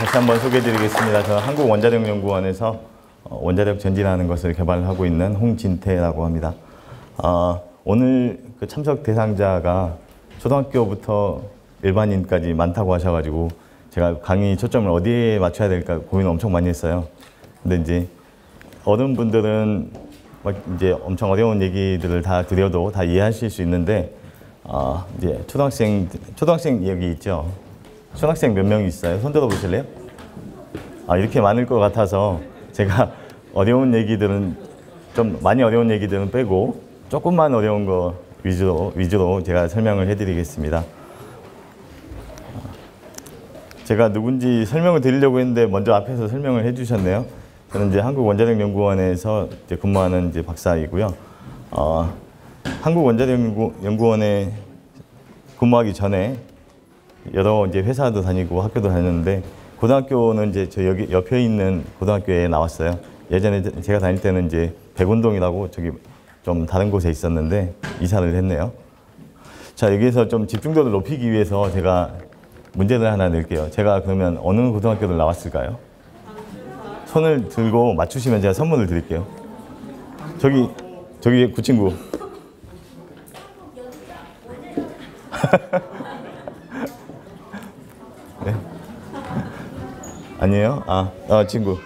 다시 한번 소개해드리겠습니다. 저는 한국원자력연구원에서 원자력 전지라는 것을 개발하고 있는 홍진태라고 합니다. 오늘 그 참석 대상자가 초등학교부터 일반인까지 많다고 하셔가지고 제가 강의 초점을 어디에 맞춰야 될까 고민을 엄청 많이 했어요. 근데 이제 어른분들은 이제 엄청 어려운 얘기들을 다 드려도 다 이해하실 수 있는데 이제 초등학생 여기 있죠. 초등학생 몇 명 있어요? 손 들어 보실래요? 이렇게 많을 것 같아서 제가 어려운 얘기들은 좀 많이 어려운 얘기들은 빼고 조금만 어려운 거 위주로 제가 설명을 해드리겠습니다. 제가 누군지 설명을 드리려고 했는데 먼저 앞에서 설명을 해주셨네요. 저는 이제 한국원자력연구원에서 이제 근무하는 이제 박사이고요. 한국원자력연구원에 근무하기 전에 여러 이제 회사도 다니고 학교도 다녔는데 고등학교는 이제 저 여기 옆에 있는 고등학교에 나왔어요. 예전에 제가 다닐 때는 이제 백운동이라고 저기 좀 다른 곳에 있었는데 이사를 했네요. 자, 여기에서 좀 집중도를 높이기 위해서 제가 문제를 하나 낼게요. 제가 그러면 어느 고등학교를 나왔을까요? 손을 들고 맞추시면 제가 선물을 드릴게요. 저기 그 친구. 네? 아니에요? 친구.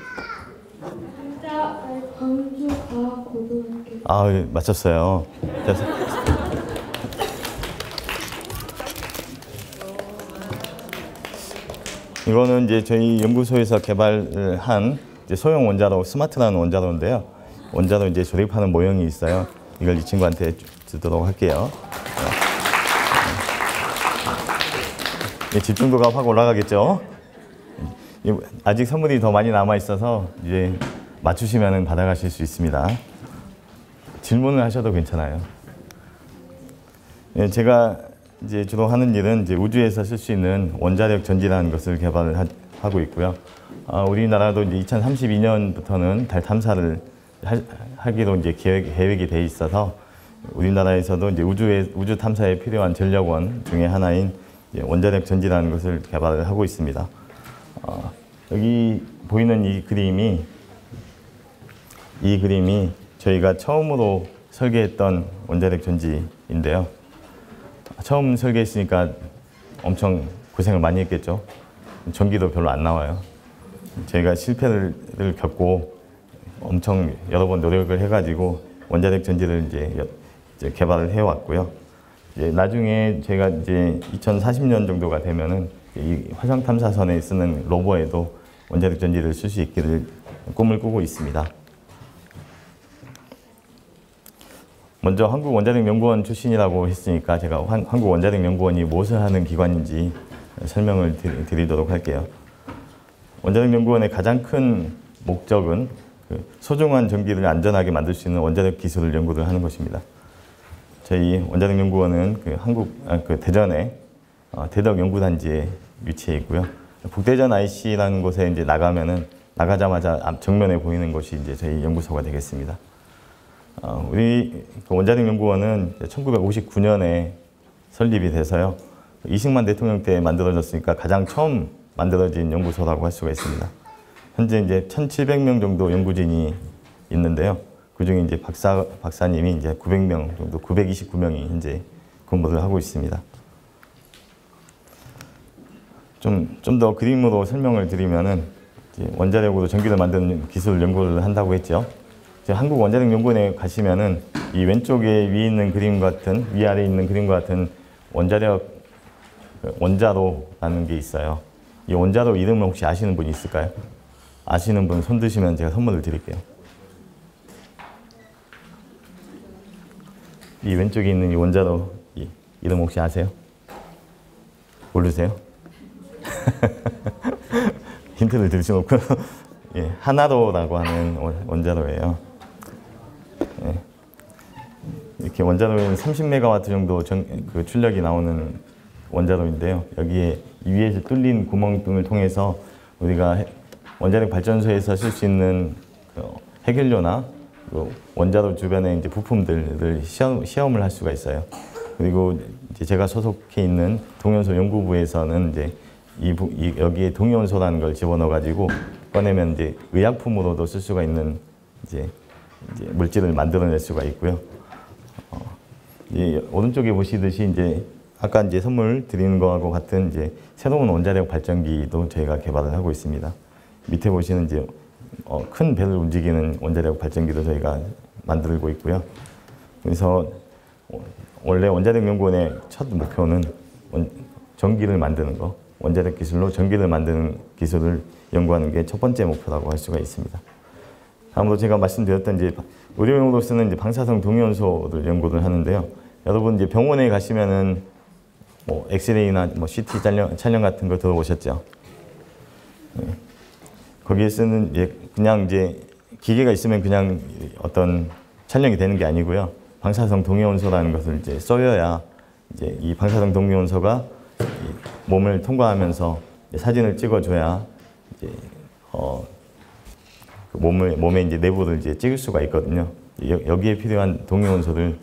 광주과학고등학교. 맞췄어요. 이거는 이제 저희 연구소에서 개발을 한 이제 소형 원자로 스마트라는 원자로인데요. 원자로 이제 조립하는 모형이 있어요. 이걸 이 친구한테 주도록 할게요. 집중도가 확 올라가겠죠. 아직 선물이 더 많이 남아 있어서 이제 맞추시면 받아가실 수 있습니다. 질문을 하셔도 괜찮아요. 제가 이제 주로 하는 일은 이제 우주에서 쓸 수 있는 원자력 전지라는 것을 개발을 하고 있고요. 우리나라도 이제 2032년부터는 달 탐사를 하기로 이제 계획이 돼 있어서 우리나라에서도 이제 우주 탐사에 필요한 전력원 중에 하나인 원자력 전지라는 것을 개발을 하고 있습니다. 여기 보이는 이 그림이 저희가 처음으로 설계했던 원자력 전지인데요. 처음 설계했으니까 엄청 고생을 많이 했겠죠. 전기도 별로 안 나와요. 저희가 실패를 겪고 엄청 여러 번 노력을 해가지고 원자력 전지를 이제 개발을 해왔고요. 이제 나중에 제가 이제 2040년 정도가 되면은 이 화성 탐사선에 쓰는 로버에도 원자력 전지를 쓸 수 있기를 꿈을 꾸고 있습니다. 먼저 한국원자력연구원 출신이라고 했으니까 제가 한국원자력연구원이 무엇을 하는 기관인지 설명을 드리도록 할게요. 원자력연구원의 가장 큰 목적은 소중한 전기를 안전하게 만들 수 있는 원자력 기술을 연구를 하는 것입니다. 저희 원자력연구원은 대전에 대덕연구단지에 위치해 있고요. 북대전 IC라는 곳에 이제 나가자마자 정면에 보이는 곳이 이제 저희 연구소가 되겠습니다. 우리 원자력연구원은 1959년에 설립이 돼서요. 이승만 대통령 때 만들어졌으니까 가장 처음 만들어진 연구소라고 할 수가 있습니다. 현재 이제 1,700명 정도 연구진이 있는데요. 그중에 이제 박사님이 이제 900명 정도, 929명이 현재 근무를 하고 있습니다. 좀 더 그림으로 설명을 드리면은 원자력으로 전기를 만드는 기술 연구를 한다고 했죠. 한국원자력연구원에 가시면은 이 왼쪽에 위아래에 있는 그림과 같은 원자로라는 게 있어요. 이 원자로 이름을 혹시 아시는 분이 있을까요? 아시는 분 손 드시면 제가 선물을 드릴게요. 이 왼쪽에 있는 이 원자로 이름 혹시 아세요? 모르세요? 힌트를 드릴 수 없고 하나로라고 하는 원자로예요. 이렇게 원자로에는 30메가와트 정도 출력이 나오는 원자로인데요. 여기에 위에서 뚫린 구멍등을 통해서 우리가 원자력 발전소에서 쓸 수 있는 해결료나 원자로 주변의 이제 부품들을 시험을 할 수가 있어요. 그리고 이제 제가 소속해 있는 동연소 연구부에서는 이제 여기에 동위원소라는 걸 집어넣어 가지고 꺼내면 이제 의약품으로도 쓸 수가 있는 이제 물질을 만들어낼 수가 있고요. 오른쪽에 보시듯이 이제 아까 이제 선물 드리는 거하고 같은 이제 새로운 원자력 발전기도 저희가 개발을 하고 있습니다. 밑에 보시는 이제 큰 배를 움직이는 원자력 발전기도 저희가 만들고 있고요. 그래서 원래 원자력 연구원의 첫 목표는 전기를 만드는 거, 원자력 기술로 전기를 만드는 기술을 연구하는 게 첫 번째 목표라고 할 수가 있습니다. 다음으로 제가 말씀드렸던 이제 의료용으로 쓰는 이제 방사성 동위원소를 연구를 하는데요. 여러분 이제 병원에 가시면은 뭐 엑스레이나 뭐 CT 촬영 같은 거 들어보셨죠? 네. 거기에 쓰는 그냥 이제 기계가 있으면 그냥 어떤 촬영이 되는 게 아니고요. 방사성 동위원소라는 것을 이제 써야 이제 이 방사성 동위원소가 몸을 통과하면서 사진을 찍어줘야 이제 그 몸의 이제 내부를 이제 찍을 수가 있거든요. 여기에 필요한 동위원소를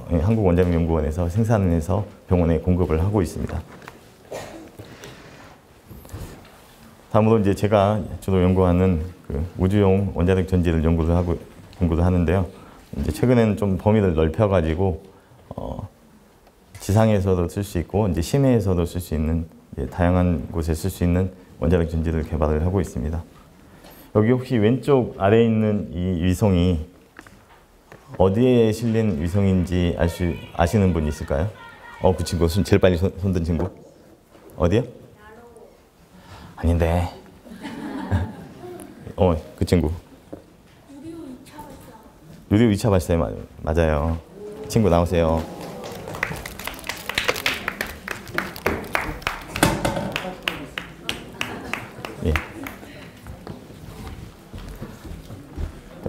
한국원자력연구원에서 생산을 해서 병원에 공급을 하고 있습니다. 다음으로 이제 제가 주로 연구하는 그 우주용 원자력 전지를 연구를 하는데요. 이제 최근에는 좀 범위를 넓혀가지고 지상에서도 쓸 수 있고 이제 심해에서도 쓸 수 있는 다양한 곳에 쓸 수 있는 원자력 전지를 개발을 하고 있습니다. 여기 혹시 왼쪽 아래에 있는 이 위성이 어디에 실린 위성인지 아시는 분 있을까요? 그 친구 제일 빨리 손든 친구 어디요? 아닌데. 그 친구. 누리호 2차 발사에 맞아요. 친구 나오세요. 예.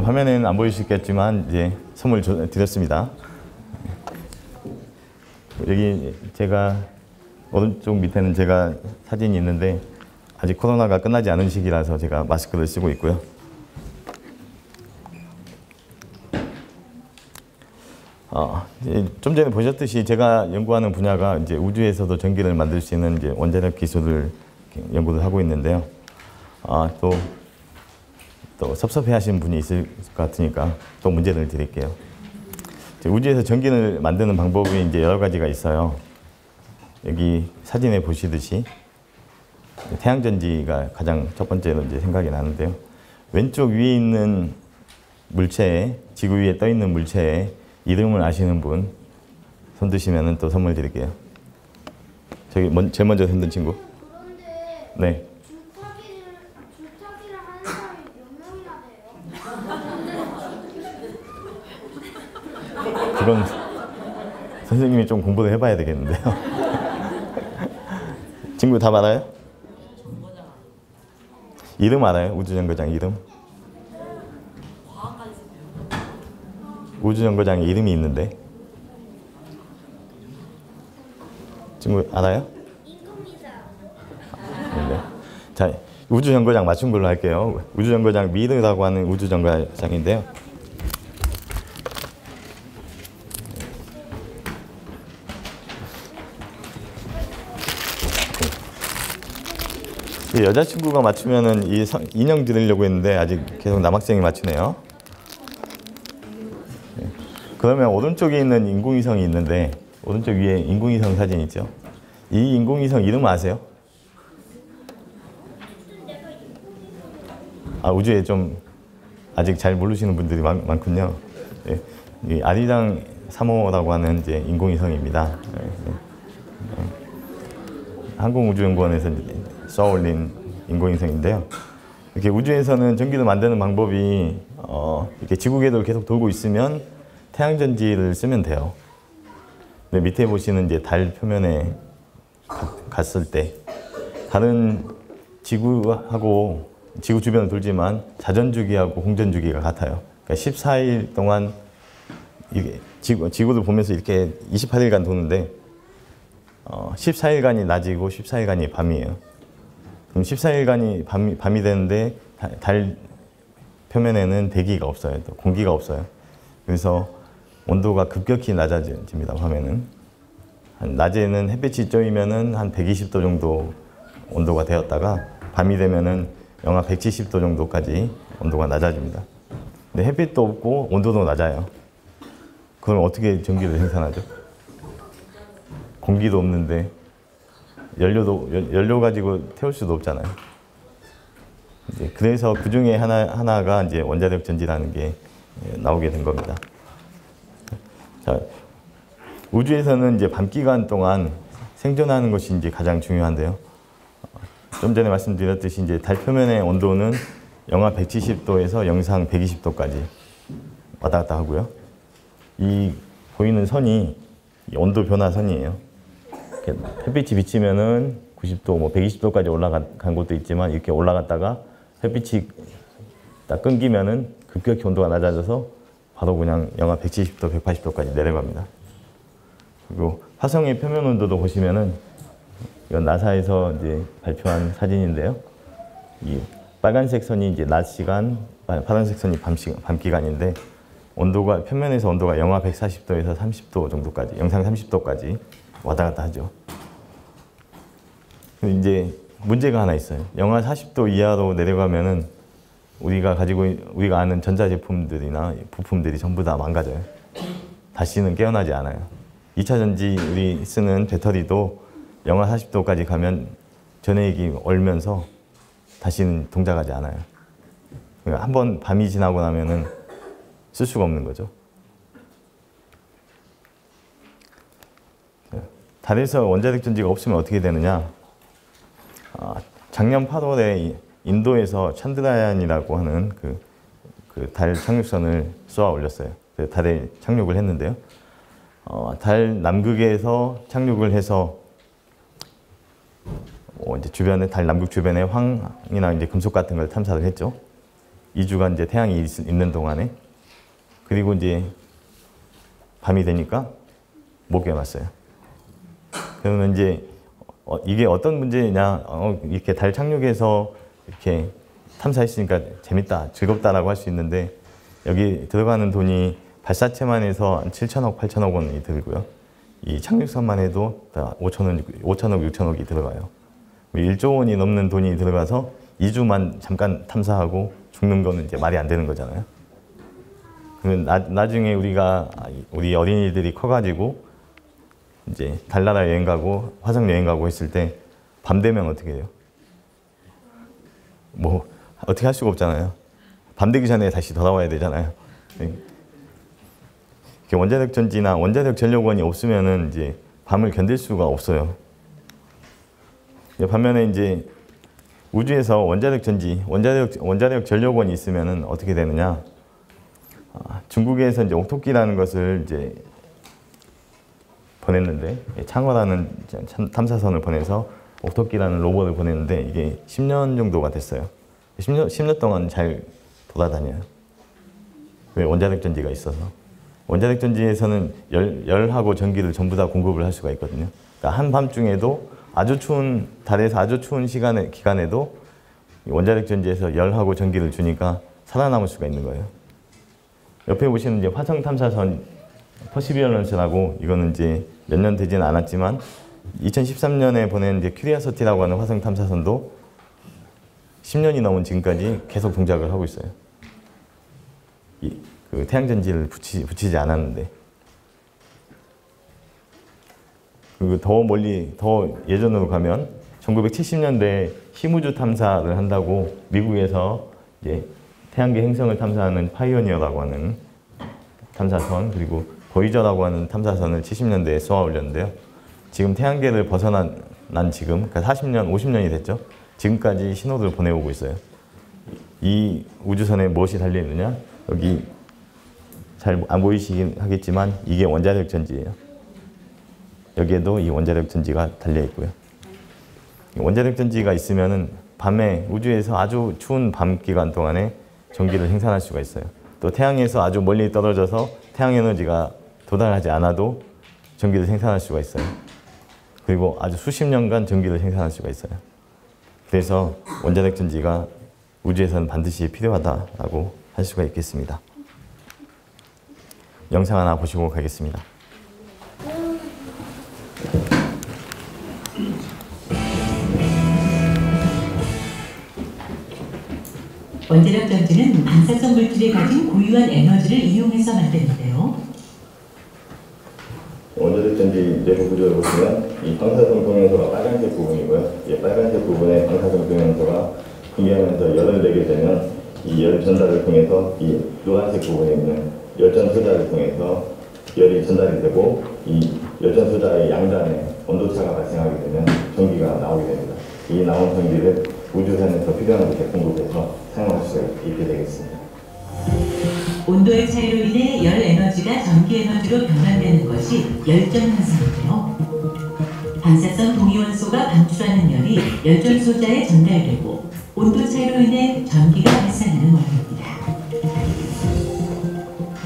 화면에는 안 보이시겠지만 이제 선물 드렸습니다. 여기 제가 오른쪽 밑에는 제가 사진이 있는데 아직 코로나가 끝나지 않은 시기라서 제가 마스크를 쓰고 있고요. 좀 전에 보셨듯이 제가 연구하는 분야가 이제 우주에서도 전기를 만들 수 있는 이제 원자력 기술을 연구를 하고 있는데요. 또 섭섭해하시는 분이 있을 것 같으니까 또 문제를 드릴게요. 우주에서 전기를 만드는 방법이 이제 여러 가지가 있어요. 여기 사진에 보시듯이 태양전지가 가장 첫 번째로 이제 생각이 나는데요. 왼쪽 위에 있는 물체에, 지구 위에 떠 있는 물체에 이름을 아시는 분 손 드시면 또 선물 드릴게요. 저기 제일 먼저 손든 친구. 네. 줄타기를 하는 사람이 몇 명이나 돼요? 그건 선생님이 좀 공부를 해봐야 되겠는데요. 친구 다 알아요? 이름 알아요? 우주정거장 이름? 우주정거장에 이름이 있는데 친구 알아요? 인공위성. 네. 자, 우주정거장 맞춘 걸로 할게요. 우주정거장 미르라고 하는 우주정거장인데요. 여자친구가 맞추면은 이 인형 드리려고 했는데 아직 계속 남학생이 맞추네요. 그러면 오른쪽에 있는 인공위성이 있는데 오른쪽 위에 인공위성 사진 있죠? 이 인공위성 이름 아세요? 우주에 좀 아직 잘 모르시는 분들이 많군요. 네. 이 아리랑 3호라고 하는 이제 인공위성입니다. 항공우주연구원에서 쏘아올린 인공위성인데요. 이렇게 우주에서는 전기를 만드는 방법이 이렇게 지구 궤도를 계속 돌고 있으면 태양전지를 쓰면 돼요. 근데 밑에 보시는 이제 달 표면에 갔을 때 다른 지구하고 지구 주변을 돌지만 자전주기하고 공전주기가 같아요. 그러니까 14일 동안 이게 지구를 보면서 이렇게 28일간 도는데 14일간이 낮이고 14일간이 밤이에요. 그럼 14일간이 밤이 되는데 달 표면에는 대기가 없어요. 또 공기가 없어요. 그래서 온도가 급격히 낮아집니다. 밤에는. 낮에는 햇빛이 쬐이면은 한 120도 정도 온도가 되었다가 밤이 되면은 영하 170도 정도까지 온도가 낮아집니다. 근데 햇빛도 없고 온도도 낮아요. 그럼 어떻게 전기를 생산하죠? 공기도 없는데 연료 가지고 태울 수도 없잖아요. 이제 그래서 그 중에 하나가 이제 원자력 전지라는 게 나오게 된 겁니다. 자, 우주에서는 이제 밤 기간 동안 생존하는 것이 이제 가장 중요한데요. 좀 전에 말씀드렸듯이 이제 달 표면의 온도는 영하 170도에서 영상 120도까지 왔다 갔다 하고요. 이 보이는 선이 온도 변화 선이에요. 햇빛이 비치면은 90도, 뭐 120도까지 올라간 곳도 있지만 이렇게 올라갔다가 햇빛이 딱 끊기면은 급격히 온도가 낮아져서 바로 그냥 영하 170도, 180도까지 내려갑니다. 그리고 화성의 표면 온도도 보시면은 이건 나사에서 이제 발표한 사진인데요. 이 빨간색 선이 이제 낮 시간, 파란색 선이 밤 기간인데 온도가 표면에서 온도가 영하 140도에서 30도 정도까지, 영상 30도까지 왔다 갔다 하죠. 이제 문제가 하나 있어요. 영하 40도 이하로 내려가면은 우리가 아는 전자제품들이나 부품들이 전부 다 망가져요. 다시는 깨어나지 않아요. 2차 전지 우리 쓰는 배터리도 영하 40도까지 가면 전해액이 얼면서 다시는 동작하지 않아요. 그러니까 한번 밤이 지나고 나면은 쓸 수가 없는 거죠. 달에서 원자력 전지가 없으면 어떻게 되느냐? 작년 8월에 인도에서 찬드라얀이라고 하는 그 달 착륙선을 쏘아 올렸어요. 달에 착륙을 했는데요. 달 남극에서 착륙을 해서 이제 주변에 달 남극 주변에 황이나 이제 금속 같은 걸 탐사를 했죠. 2주간 이제 태양이 있는 동안에. 그리고 이제 밤이 되니까 못 깨어났어요. 그러면 이제 이게 어떤 문제냐? 이렇게 달 착륙해서 이렇게 탐사했으니까 재밌다, 즐겁다라고 할 수 있는데 여기 들어가는 돈이 발사체만 해서 한 7천억, 8천억 원이 들고요. 이 착륙선만 해도 5천억, 6천억이 들어가요. 1조 원이 넘는 돈이 들어가서 2주만 잠깐 탐사하고 죽는 거는 이제 말이 안 되는 거잖아요. 그러면 나중에 우리 어린이들이 커가지고 이제 달나라 여행 가고 화성 여행 가고 했을 때 밤 되면 어떻게 해요? 뭐 어떻게 할 수가 없잖아요. 밤 되기 전에 다시 돌아와야 되잖아요. 원자력 전지나 원자력 전력원이 없으면은 이제 밤을 견딜 수가 없어요. 반면에 이제 우주에서 원자력 전지, 원자력 전력원이 있으면은 어떻게 되느냐? 중국에서 이제 옥토끼라는 것을 이제 보냈는데, 창어라는 탐사선을 보내서 옥토끼라는 로봇을 보냈는데 이게 10년 정도가 됐어요. 10년 동안 잘 돌아다녀요. 왜? 원자력 전지가 있어서. 원자력 전지에서는 열하고 전기를 전부 다 공급을 할 수가 있거든요. 그러니까 한밤중에도 아주 추운, 달에서 아주 추운 기간에도 원자력 전지에서 열하고 전기를 주니까 살아남을 수가 있는 거예요. 옆에 보시는 이제 화성 탐사선 퍼시비어런스라고, 이거는 이제 몇 년 되지는 않았지만 2013년에 보낸 이제 큐리아서티라고 하는 화성 탐사선도 10년이 넘은 지금까지 계속 동작을 하고 있어요. 그 태양전지를 붙이지 않았는데. 그리고 더 멀리, 더 예전으로 가면 1970년대에 힘우주 탐사를 한다고 미국에서 이제 태양계 행성을 탐사하는 파이오니어라고 하는 탐사선, 그리고 보이저라고 하는 탐사선을 70년대에 쏘아 올렸는데요. 지금 태양계를 벗어난 지금, 그러니까 40년, 50년이 됐죠. 지금까지 신호를 보내오고 있어요. 이 우주선에 무엇이 달려있느냐? 여기 잘 안 보이시긴 하겠지만 이게 원자력 전지예요. 여기에도 이 원자력 전지가 달려있고요. 원자력 전지가 있으면은 밤에 우주에서 아주 추운 밤 기간 동안에 전기를 생산할 수가 있어요. 또 태양에서 아주 멀리 떨어져서 태양 에너지가 도달하지 않아도 전기를 생산할 수가 있어요. 그리고 아주 수십 년간 전기를 생산할 수가 있어요. 그래서 원자력 전지가 우주에서는 반드시 필요하다라고 할 수가 있겠습니다. 영상 하나 보시고 가겠습니다. 원자력 전지는 방사성 물질이 가진 고유한 에너지를 이용해서 만드는데요. 원자력 전지 내부 구조를 보시면 이 방사성 동연소가 빨간색 부분이고요. 이 빨간색 부분에 방사성 동연소가 분개하면서 열을 내게 되면 이 열 전달을 통해서 이 노란색 부분에 있는 열전 소자를 통해서 열이 전달이 되고 이 열전 소자의 양단에 온도차가 발생하게 되면 전기가 나오게 됩니다. 이 나온 전기를 우주선에서 필요한 곳에 공급해서 사용할 수 있게 되겠습니다. 온도의 차이로 인해 열 에너지가 전기 에너지로 변환되는 것이 열전 현상인데요. 방사성 동위원소가 방출하는 열이 열전 소자에 전달되고 온도 차이로 인해 전기가 발생하는 원리입니다.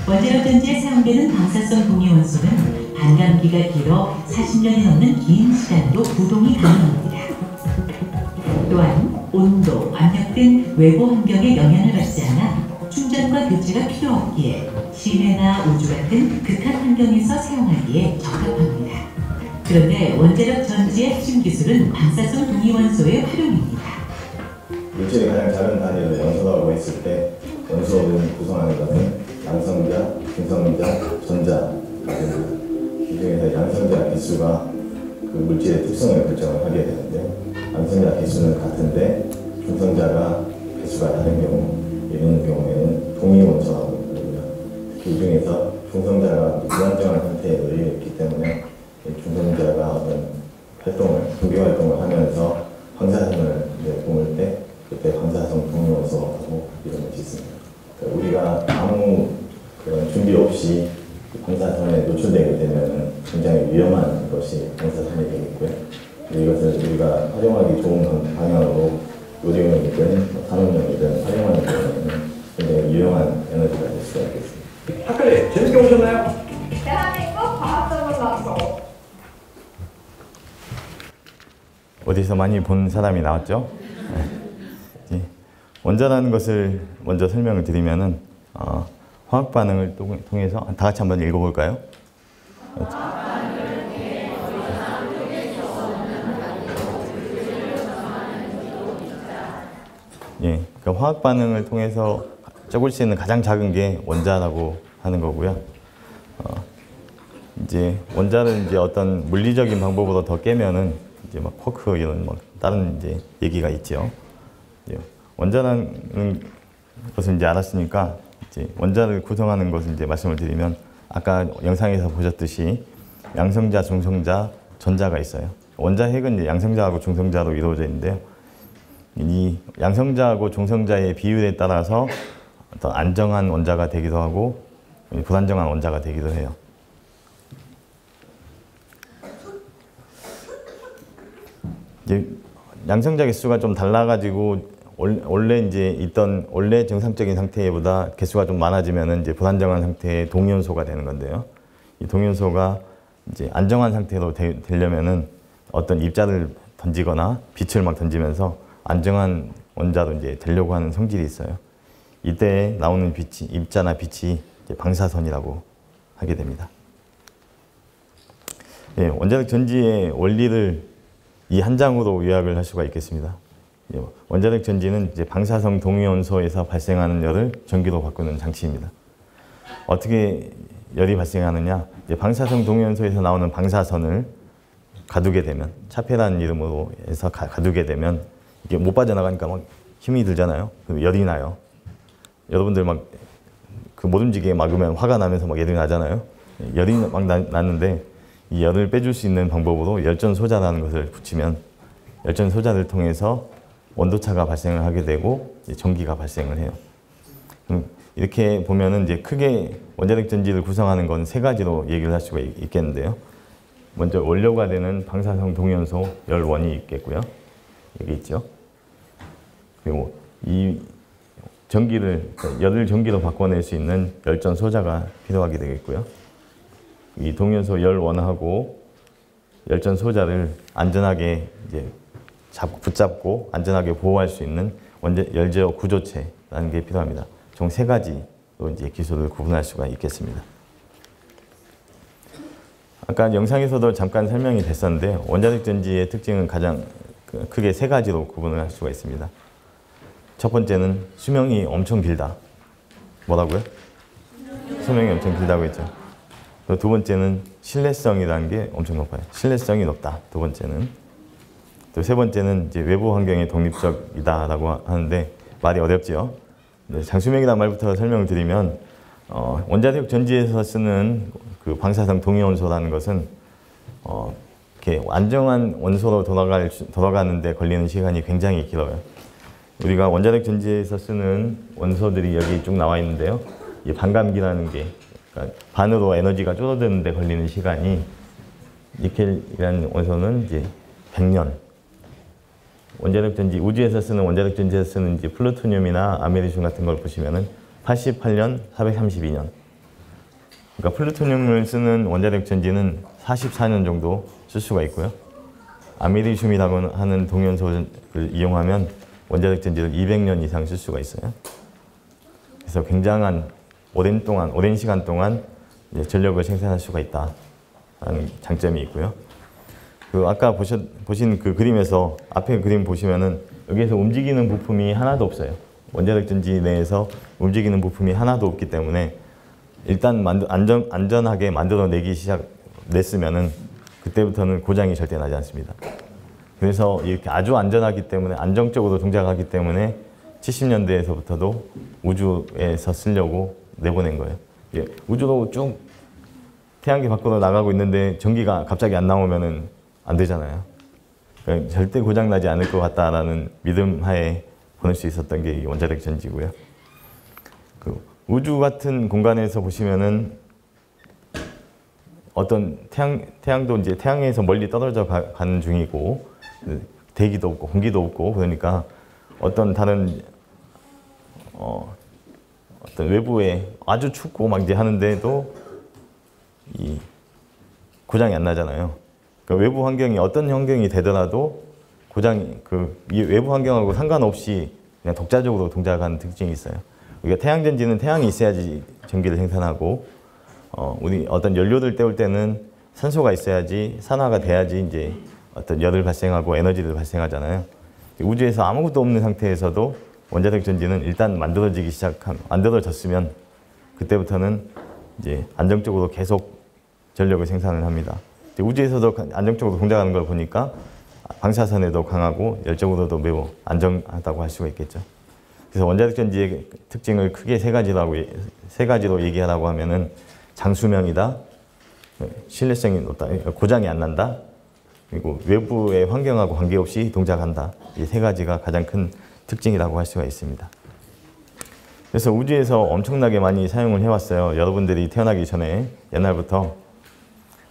원자력 전지에 사용되는 방사성 동위원소는 반감기가 길어 40년이 넘는 긴 시간도 구동이 가능합니다. 또한 온도, 압력 등 외부 환경의 영향을 받지 않아 충전과 교체가 필요 없기에 실내나 우주 같은 극한 환경에서 사용하기에 적합합니다. 그런데 원자력 전지의 핵심 기술은 방사성 동위원소의 활용입니다. 물질의 가장 작은 단위를 원소라고 했을 때 원소를 구성하는 것은 양성자, 중성자, 전자입니다. 이 중에서 양성자 기수가 그 물질의 특성을 결정을 하게 되는데요. 양성자 기수는 같은데 중성자가 개수가 다른 경우, 이런 경우에는 동위원소라고 부릅니다. 그 중에서 중성자가 불안정한 상태에 의해 있기 때문에 중성자가 어떤 활동을, 분계 활동을 하면서 방사선을 뿜을 때 그때 방사성 동위원소라고 이름을 짓습니다. 그러니까 우리가 아무 그런 준비 없이 방사선에 노출되게 되면 굉장히 위험한 것이 방사선이 되겠고요. 이것을 우리가 활용하기 좋은 방향으로 요리용이든 산업용이든 활용하는 경우에는 굉장히 유용한 에너지가 될 수가 있겠습니다. 학교에 재밌게 오셨나요? 대한민국 과학자문방송. 어디서 많이 본 사람이 나왔죠? 네. 원자라는 것을 먼저 설명을 드리면은 화학 반응을 통해서 다 같이 한번 읽어볼까요? 예, 그러니까 화학 반응을 통해서 적을 수 있는 가장 작은 게 원자라고 하는 거고요. 이제 원자를 이제 어떤 물리적인 방법으로 더 깨면은 이제 막 쿼크 이런 뭐 다른 이제 얘기가 있죠. 원자라는 것을 이제 알았으니까 이제 원자를 구성하는 것을 이제 말씀을 드리면 아까 영상에서 보셨듯이 양성자, 중성자, 전자가 있어요. 원자 핵은 이제 양성자하고 중성자로 이루어져 있는데요. 이 양성자하고 중성자의 비율에 따라서 어떤 안정한 원자가 되기도 하고 불안정한 원자가 되기도 해요. 이제 양성자 개수가 좀 달라가지고 원래 이제 있던 원래 정상적인 상태보다 개수가 좀 많아지면은 이제 불안정한 상태의 동위원소가 되는 건데요. 이 동위원소가 이제 안정한 상태로 되려면은 어떤 입자를 던지거나 빛을 막 던지면서 안정한 원자로 이제 되려고 하는 성질이 있어요. 이때 나오는 빛이 입자나 빛이 이제 방사선이라고 하게 됩니다. 예, 원자력 전지의 원리를 이 한 장으로 요약을 할 수가 있겠습니다. 원자력 전지는 이제 방사성 동위원소에서 발생하는 열을 전기로 바꾸는 장치입니다. 어떻게 열이 발생하느냐? 이제 방사성 동위원소에서 나오는 방사선을 가두게 되면 차폐라는 이름으로 해서 가두게 되면 이게 못 빠져나가니까 막 힘이 들잖아요. 열이 나요. 여러분들 막 그 못 움직이게 막으면 화가 나면서 막 열이 나잖아요. 열이 막 났는데 이 열을 빼줄 수 있는 방법으로 열전 소자라는 것을 붙이면 열전 소자를 통해서 온도차가 발생을 하게 되고 전기가 발생을 해요. 이렇게 보면은 이제 크게 원자력 전지를 구성하는 건 세 가지로 얘기를 할 수가 있겠는데요. 먼저 원료가 되는 방사성 동위원소 열원이 있겠고요. 여기 있죠. 그리고 이 전기를 열을 전기로 바꿔낼 수 있는 열전 소자가 필요하게 되겠고요. 이 동위원소 열원하고 열전 소자를 안전하게 이제 붙잡고 안전하게 보호할 수 있는 열제어 구조체라는 게 필요합니다. 총 세 가지로 이제 기술을 구분할 수가 있겠습니다. 아까 영상에서도 잠깐 설명이 됐었는데 원자력 전지의 특징은 가장 크게 세 가지로 구분을 할 수가 있습니다. 첫 번째는 수명이 엄청 길다. 뭐라고요? 수명이 엄청 길다고 했죠. 또 두 번째는 신뢰성이라는 게 엄청 높아요. 신뢰성이 높다. 두 번째는. 또 세 번째는 이제 외부 환경에 독립적이다라고 하는데 말이 어렵지요. 장수명이라는 말부터 설명을 드리면 원자력 전지에서 쓰는 그 방사성 동위원소라는 것은 이렇게 안정한 원소로 돌아가는데 걸리는 시간이 굉장히 길어요. 우리가 원자력 전지에서 쓰는 원소들이 여기 쭉 나와 있는데요. 이 반감기라는 게 그러니까 반으로 에너지가 줄어드는데 걸리는 시간이 니켈이라는 원소는 이제 100년. 원자력 전지 우주에서 쓰는 원자력 전지에서 쓰는 이제 플루토늄이나 아메리슘 같은 걸 보시면은 88년, 432년. 그러니까 플루토늄을 쓰는 원자력 전지는 44년 정도 쓸 수가 있고요. 아메리슘이라고 하는 동위원소를 이용하면 원자력 전지를 200년 이상 쓸 수가 있어요. 그래서 굉장한 오랜 시간 동안 이제 전력을 생산할 수가 있다는 장점이 있고요. 그 아까 보신 그 그림에서 앞에 그림 보시면은 여기에서 움직이는 부품이 하나도 없어요. 원자력 전지 내에서 움직이는 부품이 하나도 없기 때문에 일단 안전하게 만들어내기 냈으면은 그때부터는 고장이 절대 나지 않습니다. 그래서 이렇게 아주 안전하기 때문에 안정적으로 동작하기 때문에 70년대에서부터도 우주에서 쓰려고 내보낸 거예요. 우주로 쭉 태양계 밖으로 나가고 있는데 전기가 갑자기 안 나오면은 안 되잖아요. 그러니까 절대 고장 나지 않을 것 같다라는 믿음 하에 보낼 수 있었던 게 원자력 전지고요. 그 우주 같은 공간에서 보시면은 어떤 태양도 이제 태양에서 멀리 떨어져 가는 중이고 대기도 없고 공기도 없고 그러니까 어떤 다른 어떤 외부에 아주 춥고 막 이제 하는데도 이 고장이 안 나잖아요. 그러니까 외부 환경이 어떤 환경이 되더라도 이 외부 환경하고 상관없이 그냥 독자적으로 동작하는 특징이 있어요. 그러니까 태양전지는 태양이 있어야지 전기를 생산하고 우리 어떤 연료를 때울 때는 산소가 있어야지 산화가 돼야지 이제 어떤 열을 발생하고 에너지를 발생하잖아요. 우주에서 아무것도 없는 상태에서도 원자력 전지는 일단 만들어졌으면 그때부터는 이제 안정적으로 계속 전력을 생산을 합니다. 우주에서도 안정적으로 동작하는 걸 보니까 방사선에도 강하고 열적으로도 매우 안정하다고 할 수가 있겠죠. 그래서 원자력 전지의 특징을 크게 세 가지로 얘기하라고 하면은 장수명이다, 신뢰성이 높다, 고장이 안 난다, 그리고 외부의 환경하고 관계없이 동작한다. 이 세 가지가 가장 큰 특징이라고 할 수가 있습니다. 그래서 우주에서 엄청나게 많이 사용을 해왔어요. 여러분들이 태어나기 전에 옛날부터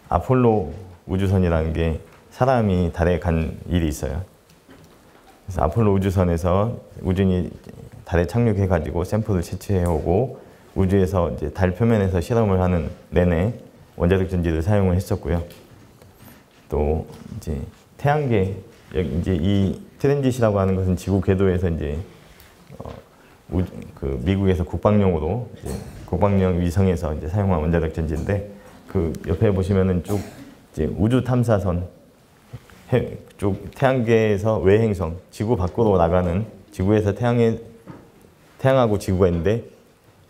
아폴로 우주선이라는 게 사람이 달에 간 일이 있어요. 그래서 아폴로 우주선에서 우주인이 달에 착륙해가지고 샘플을 채취해오고 우주에서 이제 달 표면에서 실험을 하는 내내 원자력 전지를 사용을 했었고요. 또 이제 태양계 이제 이 트랜짓이라고 하는 것은 지구 궤도에서 이제 그 미국에서 국방용으로 이제 국방용 위성에서 이제 사용한 원자력 전지인데 그 옆에 보시면은 쭉 이제 우주 탐사선 쭉 태양계에서 외행성 지구 밖으로 나가는 지구에서 태양하고 지구가 있는데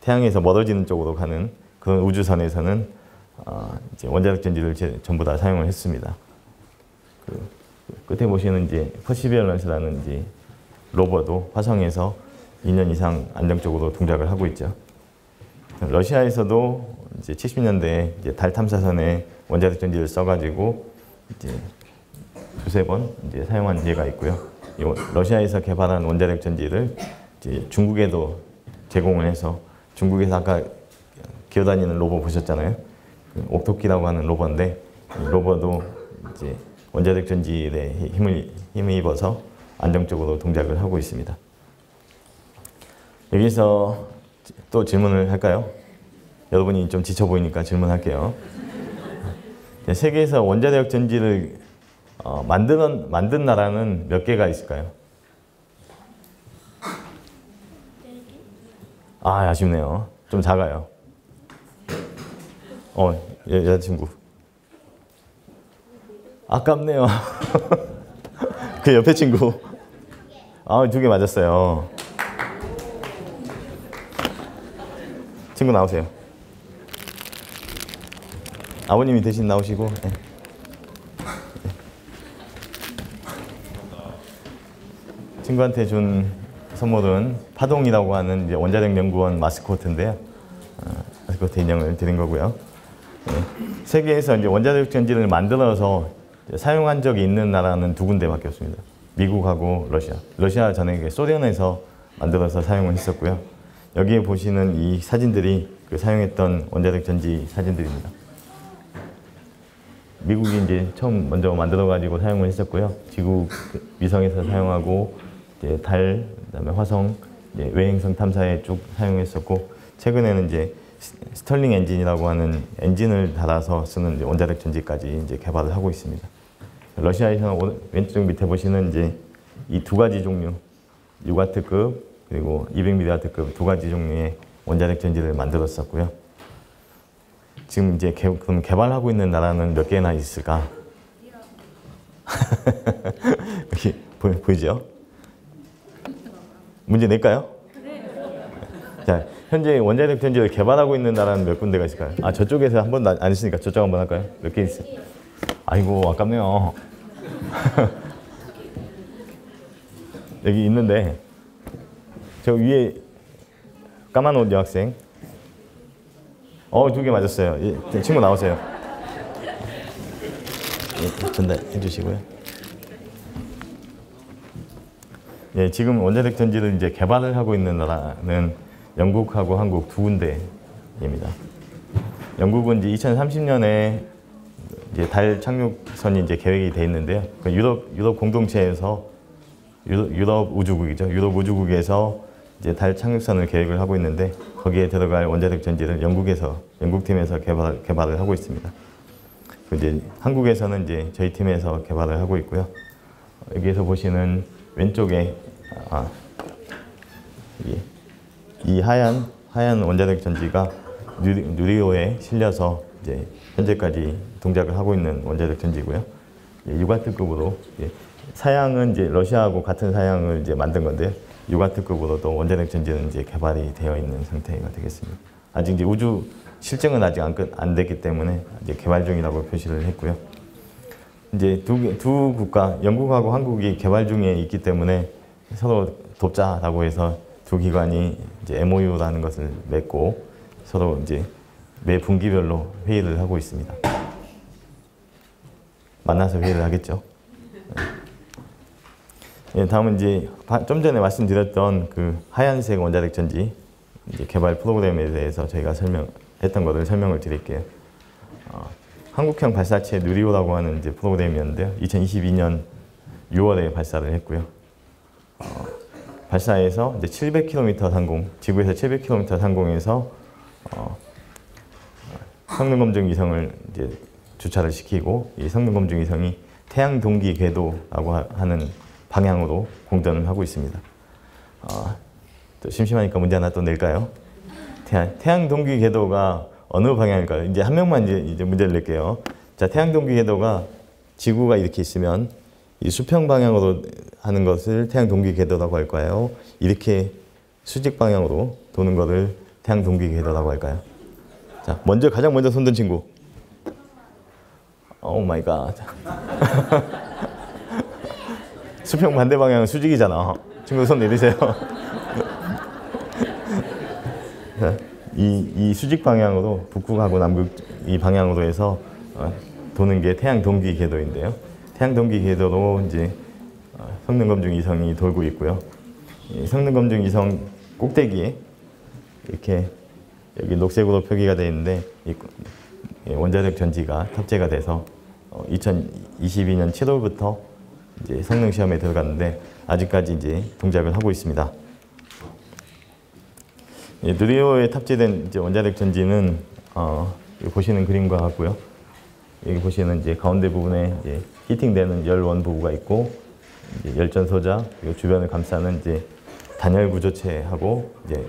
태양에서 멀어지는 쪽으로 가는 그런 우주선에서는 이제 원자력 전지를 전부 다 사용을 했습니다. 그 끝에 보시는 이제 퍼시비어런스라는 이제 로버도 화성에서 2년 이상 안정적으로 동작을 하고 있죠. 러시아에서도 이제 70년대에 이제 달 탐사선에 원자력 전지를 써가지고 이제 두세 번 이제 사용한 예가 있고요. 이 러시아에서 개발한 원자력 전지를 이제 중국에도 제공을 해서 중국에서 아까 기어다니는 로봇 보셨잖아요. 그 옥토끼라고 하는 로봇인데 이 로봇도 이제 원자력 전지에 힘을 입어서 안정적으로 동작을 하고 있습니다. 여기서 또 질문을 할까요? 여러분이 좀 지쳐 보이니까 질문할게요. 세계에서 원자력 전지를 만든 나라는 몇 개가 있을까요? 아쉽네요. 좀 작아요. 여자친구. 아깝네요. 그 옆에 친구. 2개 맞았어요. 친구 나오세요. 아버님이 대신 나오시고. 네. 친구한테 준 선물은 파동이라고 하는 이제 원자력 연구원 마스코트인데요. 마스코트 인형을 드린 거고요. 네. 세계에서 이제 원자력 전지를 만들어서 사용한 적이 있는 나라는 두 군데밖에 없습니다. 미국하고 러시아. 러시아 전에 소련에서 만들어서 사용을 했었고요. 여기에 보시는 이 사진들이 그 사용했던 원자력 전지 사진들입니다. 미국이 이제 처음 먼저 만들어가지고 사용을 했었고요. 지구 위성에서 사용하고 이제 달, 그다음에 화성, 이제 외행성 탐사에 쭉 사용했었고, 최근에는 이제 스털링 엔진이라고 하는 엔진을 달아서 쓰는 이제 원자력 전지까지 이제 개발을 하고 있습니다. 러시아에서는 왼쪽 밑에 보시는 이제 이 두 가지 종류, 6W급 그리고 200mW급 두 가지 종류의 원자력 전지를 만들었었고요. 지금 이제 그럼 개발하고 있는 나라는 몇 개나 있을까? 여기 보이죠? 문제 낼까요? 자, 현재 원자력 전지를 개발하고 있는 나라는 몇 군데가 있을까요? 아, 저쪽에서 한 번도 안 했으니까 저쪽 한번 할까요? 몇 개 있어요? 아이고, 아깝네요. 여기 있는데, 저 위에 까만 옷 여학생. 두 개 맞았어요. 예, 친구 나오세요. 예, 전달해 주시고요. 예, 지금 원자력 전지를 이제 개발을 하고 있는 나라는 영국하고 한국 두 군데입니다. 영국은 이제 2030년에 이제 달 착륙선이 이제 계획이 돼 있는데요. 그 유럽 공동체에서 유럽 우주국이죠. 유럽 우주국에서 이제 달 착륙선을 계획을 하고 있는데 거기에 들어갈 원자력 전지를 영국 팀에서 개발을 하고 있습니다. 이제 한국에서는 이제 저희 팀에서 개발을 하고 있고요. 여기에서 보시는 왼쪽에 이 하얀 원자력 전지가 누리호에 실려서 이제 현재까지 동작을 하고 있는 원자력 전지고요. 6W급으로 사양은 이제 러시아하고 같은 사양을 이제 만든 건데요. 6W급으로도 원자력 전지는 이제 개발이 되어 있는 상태가 되겠습니다. 아직 이제 우주 실증은 아직 안 됐기 때문에 이제 개발 중이라고 표시를 했고요. 이제 두 국가, 영국하고 한국이 개발 중에 있기 때문에 서로 돕자라고 해서 두 기관이 이제 MOU라는 것을 맺고 서로 이제 매 분기별로 회의를 하고 있습니다. 만나서 회의를 하겠죠. 예, 다음은 이제 좀 전에 말씀드렸던 그 하얀색 원자력 전지 이제 개발 프로그램에 대해서 저희가 했던 것을 설명을 드릴게요. 한국형 발사체 누리호라고 하는 이제 프로그램이었는데요. 2022년 6월에 발사를 했고요. 발사해서 이제 700km 상공, 지구에서 700km 상공에서 성능 검증 위성을 이제 주차를 시키고 이 성능 검증 위성이 태양 동기 궤도라고 하는 방향으로 공전을 하고 있습니다. 또 심심하니까 문제 하나 또 낼까요? 태양 동기 궤도가 어느 방향일까요? 이제 한 명만 이제 문제를 낼게요. 자, 태양 동기 궤도가 지구가 이렇게 있으면 이 수평 방향으로 하는 것을 태양 동기 궤도라고 할까요? 이렇게 수직 방향으로 도는 것을 태양 동기 궤도라고 할까요? 자, 가장 먼저 손 든 친구. 오 마이 갓. 수평 반대 방향은 수직이잖아. 친구 손 내리세요. 이 수직 방향으로 북극하고 남극 이 방향으로 해서 도는 게 태양 동기 궤도인데요. 태양 동기 궤도로 이제 성능 검증 위성이 돌고 있고요. 이 성능 검증 위성 꼭대기에 이렇게 여기 녹색으로 표기가 되어 있는데 이 원자력 전지가 탑재가 돼서 2022년 7월부터 이제 성능 시험에 들어갔는데 아직까지 이제 동작을 하고 있습니다. 누리호에 탑재된 이제 원자력 전지는 여기 보시는 그림과 같고요. 여기 보시는 이제 가운데 부분에 이제 히팅되는 열원 부부가 있고 이제 열전 소자 그리고 주변을 감싸는 이제 단열 구조체하고 이제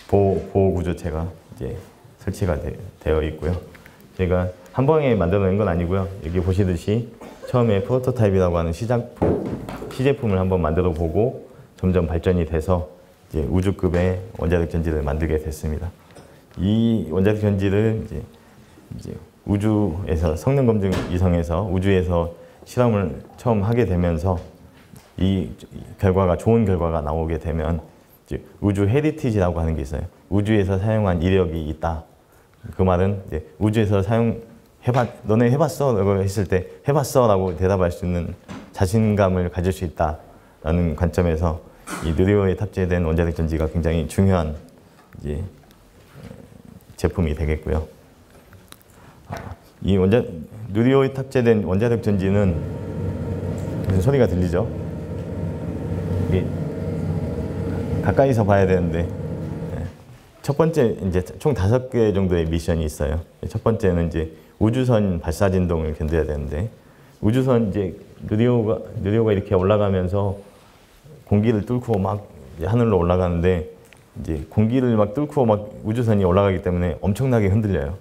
보호 구조체가 이제 설치가 되어 있고요. 제가 한 방에 만들어낸 건 아니고요. 여기 보시듯이 처음에 프로토타입이라고 하는 시제품을 한번 만들어 보고 점점 발전이 돼서 이제 우주급의 원자력 전지를 만들게 됐습니다. 이 원자력 전지를 이제 우주에서 성능 검증 위성에서 우주에서 실험을 처음 하게 되면서 이 결과가 좋은 결과가 나오게 되면 이제 우주 헤리티지라고 하는 게 있어요. 우주에서 사용한 이력이 있다. 그 말은 이제 우주에서 너네 해봤어? 라고 했을 때 해봤어? 라고 대답할 수 있는 자신감을 가질 수 있다라는 관점에서 이 누리호에 탑재된 원자력 전지가 굉장히 중요한 이제 제품이 되겠고요. 이 누리호에 탑재된 원자력 전지는 무슨 소리가 들리죠? 이게 가까이서 봐야 되는데 첫 번째 이제 총 5개 정도의 미션이 있어요. 첫 번째는 이제 우주선 발사 진동을 견뎌야 되는데 우주선 이제 누리호가 이렇게 올라가면서 공기를 뚫고 막 하늘로 올라가는데 이제 공기를 막 뚫고 막 우주선이 올라가기 때문에 엄청나게 흔들려요.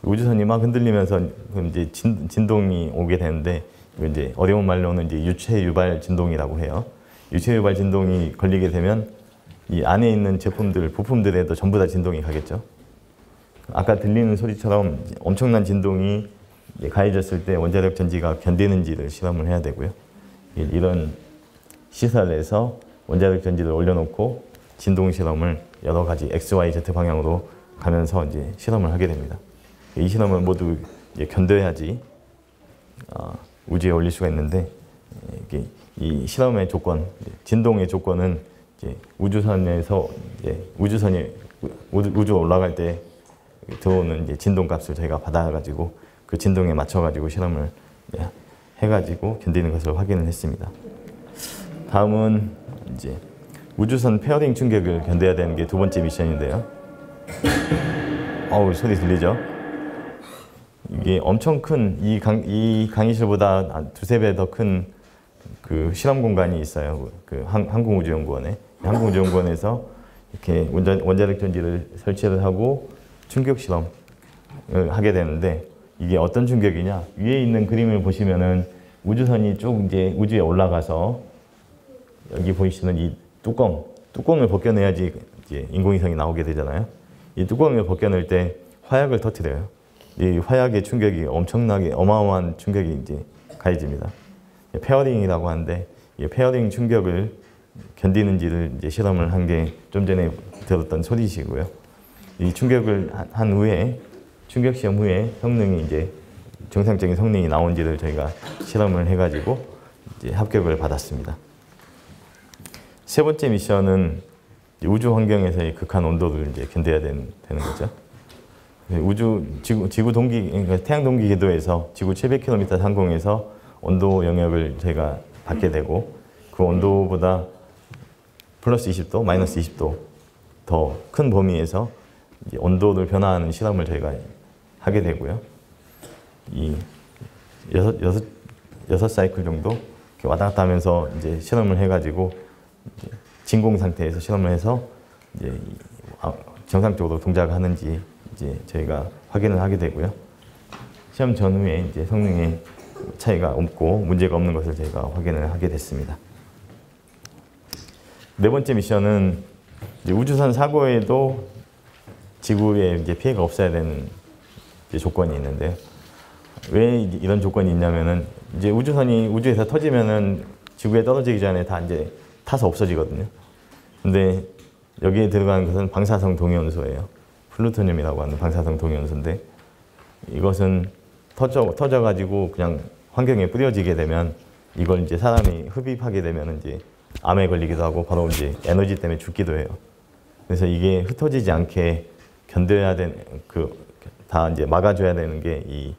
우주선이 막 흔들리면서 이제 진동이 오게 되는데 이제 어려운 말로는 이제 유체 유발 진동이라고 해요. 유체 유발 진동이 걸리게 되면 이 안에 있는 제품들, 부품들에도 전부 다 진동이 가겠죠. 아까 들리는 소리처럼 엄청난 진동이 가해졌을 때 원자력 전지가 견디는지를 실험을 해야 되고요. 이런 시설에서 원자력 전지를 올려놓고 진동 실험을 여러 가지 X, Y, Z 방향으로 가면서 이제 실험을 하게 됩니다. 이 실험을 모두 이제 견뎌야지 우주에 올릴 수가 있는데 이 실험의 조건, 진동의 조건은 이제 우주선에서 우주선이 우주 올라갈 때 들어오는 이제 진동값을 저희가 받아가지고 그 진동에 맞춰가지고 실험을 해가지고 견디는 것을 확인을 했습니다. 다음은 이제 우주선 페어링 충격을 견뎌야 되는 게 2번째 미션인데요. 소리 들리죠? 이게 엄청 큰 이 강의실보다 2~3배 더 큰 그 실험 공간이 있어요. 그 항공우주연구원에. 항공우주연구원에서 이렇게 원자력 전지를 설치를 하고 충격 실험을 하게 되는데 이게 어떤 충격이냐? 위에 있는 그림을 보시면은 우주선이 쭉 이제 우주에 올라가서 여기 보이시는 이 뚜껑을 벗겨내야지 이제 인공위성이 나오게 되잖아요. 이 뚜껑을 벗겨낼 때 화약을 터뜨려요. 이 화약의 충격이 엄청나게 어마어마한 충격이 이제 가해집니다. 페어링이라고 하는데 이 페어링 충격을 견디는지를 이제 실험을 한 게 좀 전에 들었던 소리시고요. 이 충격을 한 후에 충격 시험 후에 성능이 이제 정상적인 성능이 나온지를 저희가 실험을 해가지고 이제 합격을 받았습니다. 3번째 미션은 우주 환경에서의 극한 온도를 이제 견뎌야 되는 거죠. 지구 동기, 그러니까 태양 동기 궤도에서 지구 700km 상공에서 온도 영역을 저희가 받게 되고 그 온도보다 플러스 20도, 마이너스 20도 더 큰 범위에서 이제 온도를 변화하는 실험을 저희가 하게 되고요. 이 6 사이클 정도 이렇게 왔다 갔다 하면서 이제 실험을 해가지고 이제 진공 상태에서 실험을 해서 이제 정상적으로 동작하는지 이제 저희가 확인을 하게 되고요. 시험 전후에 이제 성능에 차이가 없고 문제가 없는 것을 저희가 확인을 하게 됐습니다. 4번째 미션은 이제 우주선 사고에도 지구에 이제 피해가 없어야 되는 이제 조건이 있는데요. 왜 이런 조건이 있냐면은 이제 우주선이 우주에서 터지면은 지구에 떨어지기 전에 다 이제 타서 없어지거든요. 근데 여기에 들어가는 것은 방사성 동위원소예요. 플루토늄이라고 하는 방사성 동위원소인데 이것은 터져가지고 그냥 환경에 뿌려지게 되면 이걸 이제 사람이 흡입하게 되면 이제 암에 걸리기도 하고 바로 이제 에너지 때문에 죽기도 해요. 그래서 이게 흩어지지 않게 견뎌야 되는 다 이제 막아줘야 되는 게 이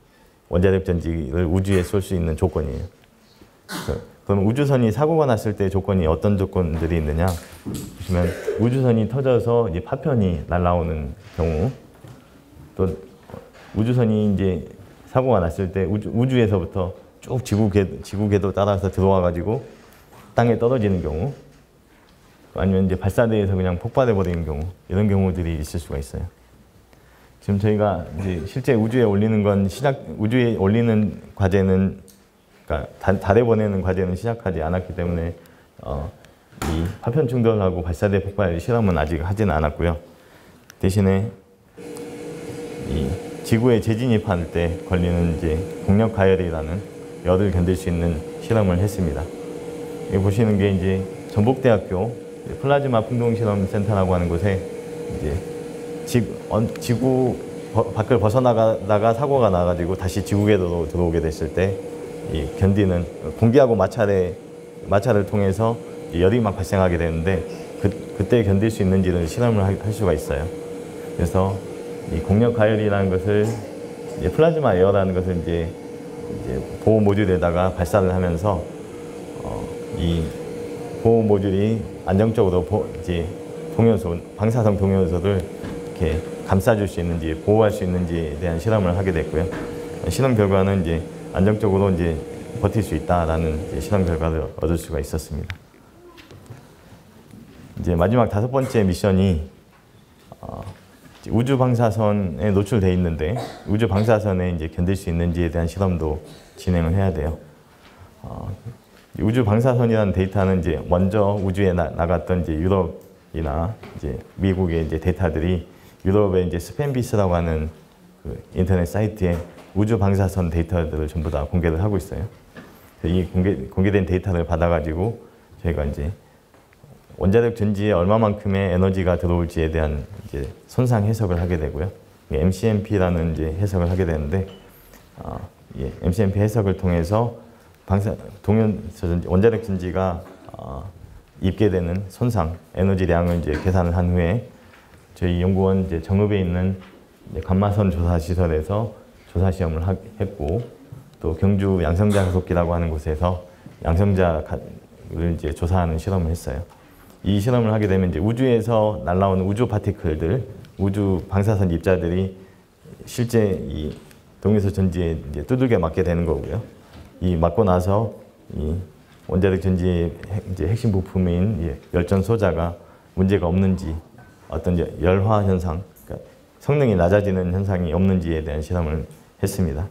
원자력 전지를 우주에 쏠 수 있는 조건이에요. 그럼 우주선이 사고가 났을 때 조건이 어떤 조건들이 있느냐? 보시면 우주선이 터져서 이제 파편이 날아오는 경우, 또 우주선이 이제 사고가 났을 때 우주에서부터 쭉 지구 궤도 따라서 들어와 가지고 땅에 떨어지는 경우, 아니면 이제 발사대에서 그냥 폭발해 버리는 경우, 이런 경우들이 있을 수가 있어요. 지금 저희가 이제 실제 우주에 올리는 우주에 올리는 과제는, 그러니까 달에 보내는 과제는 시작하지 않았기 때문에 이 파편 충돌하고 발사대 폭발 실험은 아직 하지는 않았고요. 대신에 이 지구에 재진입할 때 걸리는 이제 동력 가열이라는 열을 견딜 수 있는 실험을 했습니다. 여기 보시는 게 이제 전북대학교 플라즈마 풍동실험센터라고 하는 곳에 이제 지구 밖을 벗어나가다가 사고가 나가지고 다시 지구궤도로 들어오게 됐을 때 이 견디는 공기하고 마찰을 통해서 열이 막 발생하게 되는데 그때 견딜 수 있는지를 실험을 할 수가 있어요. 그래서 이 공력 가열이라는 것을 이제 플라즈마 에어라는 것을 이제 보호 모듈에다가 발사를 하면서 이 보호 모듈이 안정적으로 이제 방사성 동요소를 이렇게 감싸줄 수 있는지 보호할 수 있는지에 대한 실험을 하게 됐고요. 실험 결과는 이제 안정적으로 이제 버틸 수 있다라는 이제 실험 결과를 얻을 수가 있었습니다. 이제 마지막 5번째 미션이 우주 방사선에 노출되어 있는데 우주 방사선에 이제 견딜 수 있는지에 대한 실험도 진행을 해야 돼요. 우주 방사선이라는 데이터는 이제 먼저 우주에 나갔던 이제 유럽이나 이제 미국의 이제 데이터들이 유럽의 이제 스팸비스라고 하는 그 인터넷 사이트에 우주 방사선 데이터들을 전부 다 공개를 하고 있어요. 이 공개된 데이터를 받아가지고 저희가 이제 원자력 전지에 얼마만큼의 에너지가 들어올지에 대한 이제 손상 해석을 하게 되고요. MCMP라는 이제 해석을 하게 되는데, MCMP 해석을 통해서 원자력 전지가 입게 되는 손상 에너지량을 이제 계산을 한 후에 저희 연구원 이제 정읍에 있는 이제 감마선 조사 시설에서 조사 시험을 했고, 또 경주 양성자 가속기라고 하는 곳에서 양성자를 이제 조사하는 실험을 했어요. 이 실험을 하게 되면 이제 우주에서 날아오는 우주 파티클들, 우주 방사선 입자들이 실제 이 동위소 전지에 이제 두들겨 맞게 되는 거고요. 이 맞고 나서 이 원자력 전지의 이제 핵심 부품인 열전 소자가 문제가 없는지, 어떤 열화 현상, 그러니까 성능이 낮아지는 현상이 없는지에 대한 실험을 했습니다.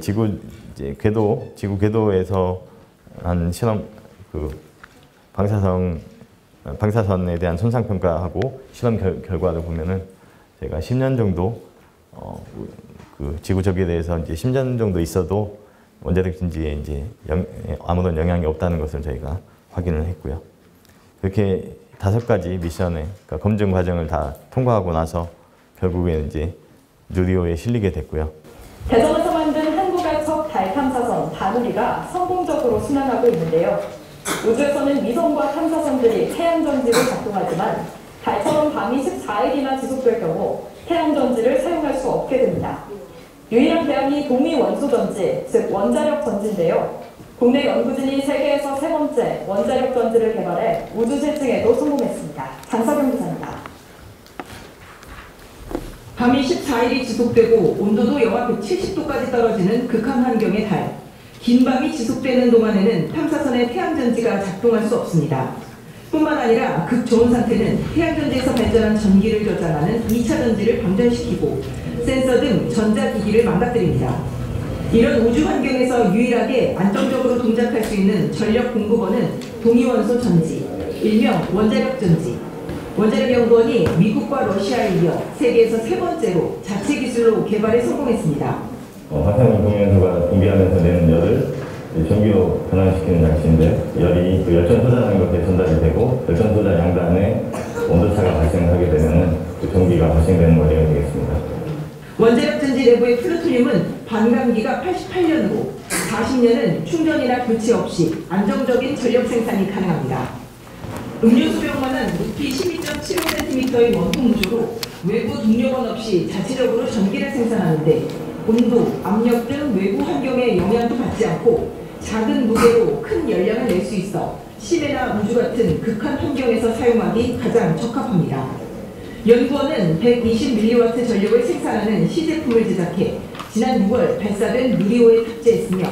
지구 궤도에서 한 실험 방사선에 대한 손상 평가하고 실험 결과를 보면은 제가 10년 정도 지구 적에 대해서 이제 10년 정도 있어도 원자력 전지에 이제 아무런 영향이 없다는 것을 저희가 확인을 했고요. 그렇게 5가지 미션의 그러니까 검증 과정을 다 통과하고 나서 결국에 이제 누리호에 실리게 됐고요. 대전에서 만든 한국의 첫 달 탐사선 다누리가 성공적으로 순항하고 있는데요. 우주에서는 위성과 탐사선들이 태양전지를 작동하지만 달처럼 밤이 14일이나 지속될 경우 태양전지를 사용할 수 없게 됩니다. 유일한 대안이 동위원소전지, 즉 원자력 전지인데요. 국내 연구진이 세계에서 3번째 원자력 전지를 개발해 우주 실증에도 성공했습니다. 장석영 기자입니다. 밤이 14일이 지속되고 온도도 영하 170도까지 떨어지는 극한 환경의 달. 긴 밤이 지속되는 동안에는 탐사선의 태양전지가 작동할 수 없습니다. 뿐만 아니라 극저온 상태는 태양전지에서 발전한 전기를 저장하는 2차 전지를 방전시키고 센서 등 전자기기를 망가뜨립니다. 이런 우주 환경에서 유일하게 안정적으로 동작할 수 있는 전력 공급원은 동위원소 전지, 일명 원자력 전지. 원자력연구원이 미국과 러시아에 이어 세계에서 3번째로 자체 기술로 개발에 성공했습니다. 화산형 동위원소가 분비하면서 내는 열을 전기로 변환시키는 장치인데, 열이 그 열전 소자라는 것에 전달이 되고 열전 소자 양단에 온도차가 발생하게 되면 그 전기가 발생되는 원리가 되겠습니다. 원자력 전지 내부의 플루토늄은 반감기가 88년으로 40년은 충전이나 교체 없이 안정적인 전력 생산이 가능합니다. 음료수병만한 높이 12.75cm의 원통 구조로 외부 동력원 없이 자체적으로 전기를 생산하는데 온도, 압력 등 외부 환경에 영향도 받지 않고 작은 무게로 큰 열량을 낼 수 있어 심해나 우주 같은 극한 환경에서 사용하기 가장 적합합니다. 연구원은 120mW 전력을 생산하는 시제품을 제작해 지난 6월 발사된 누리호에 탑재했으며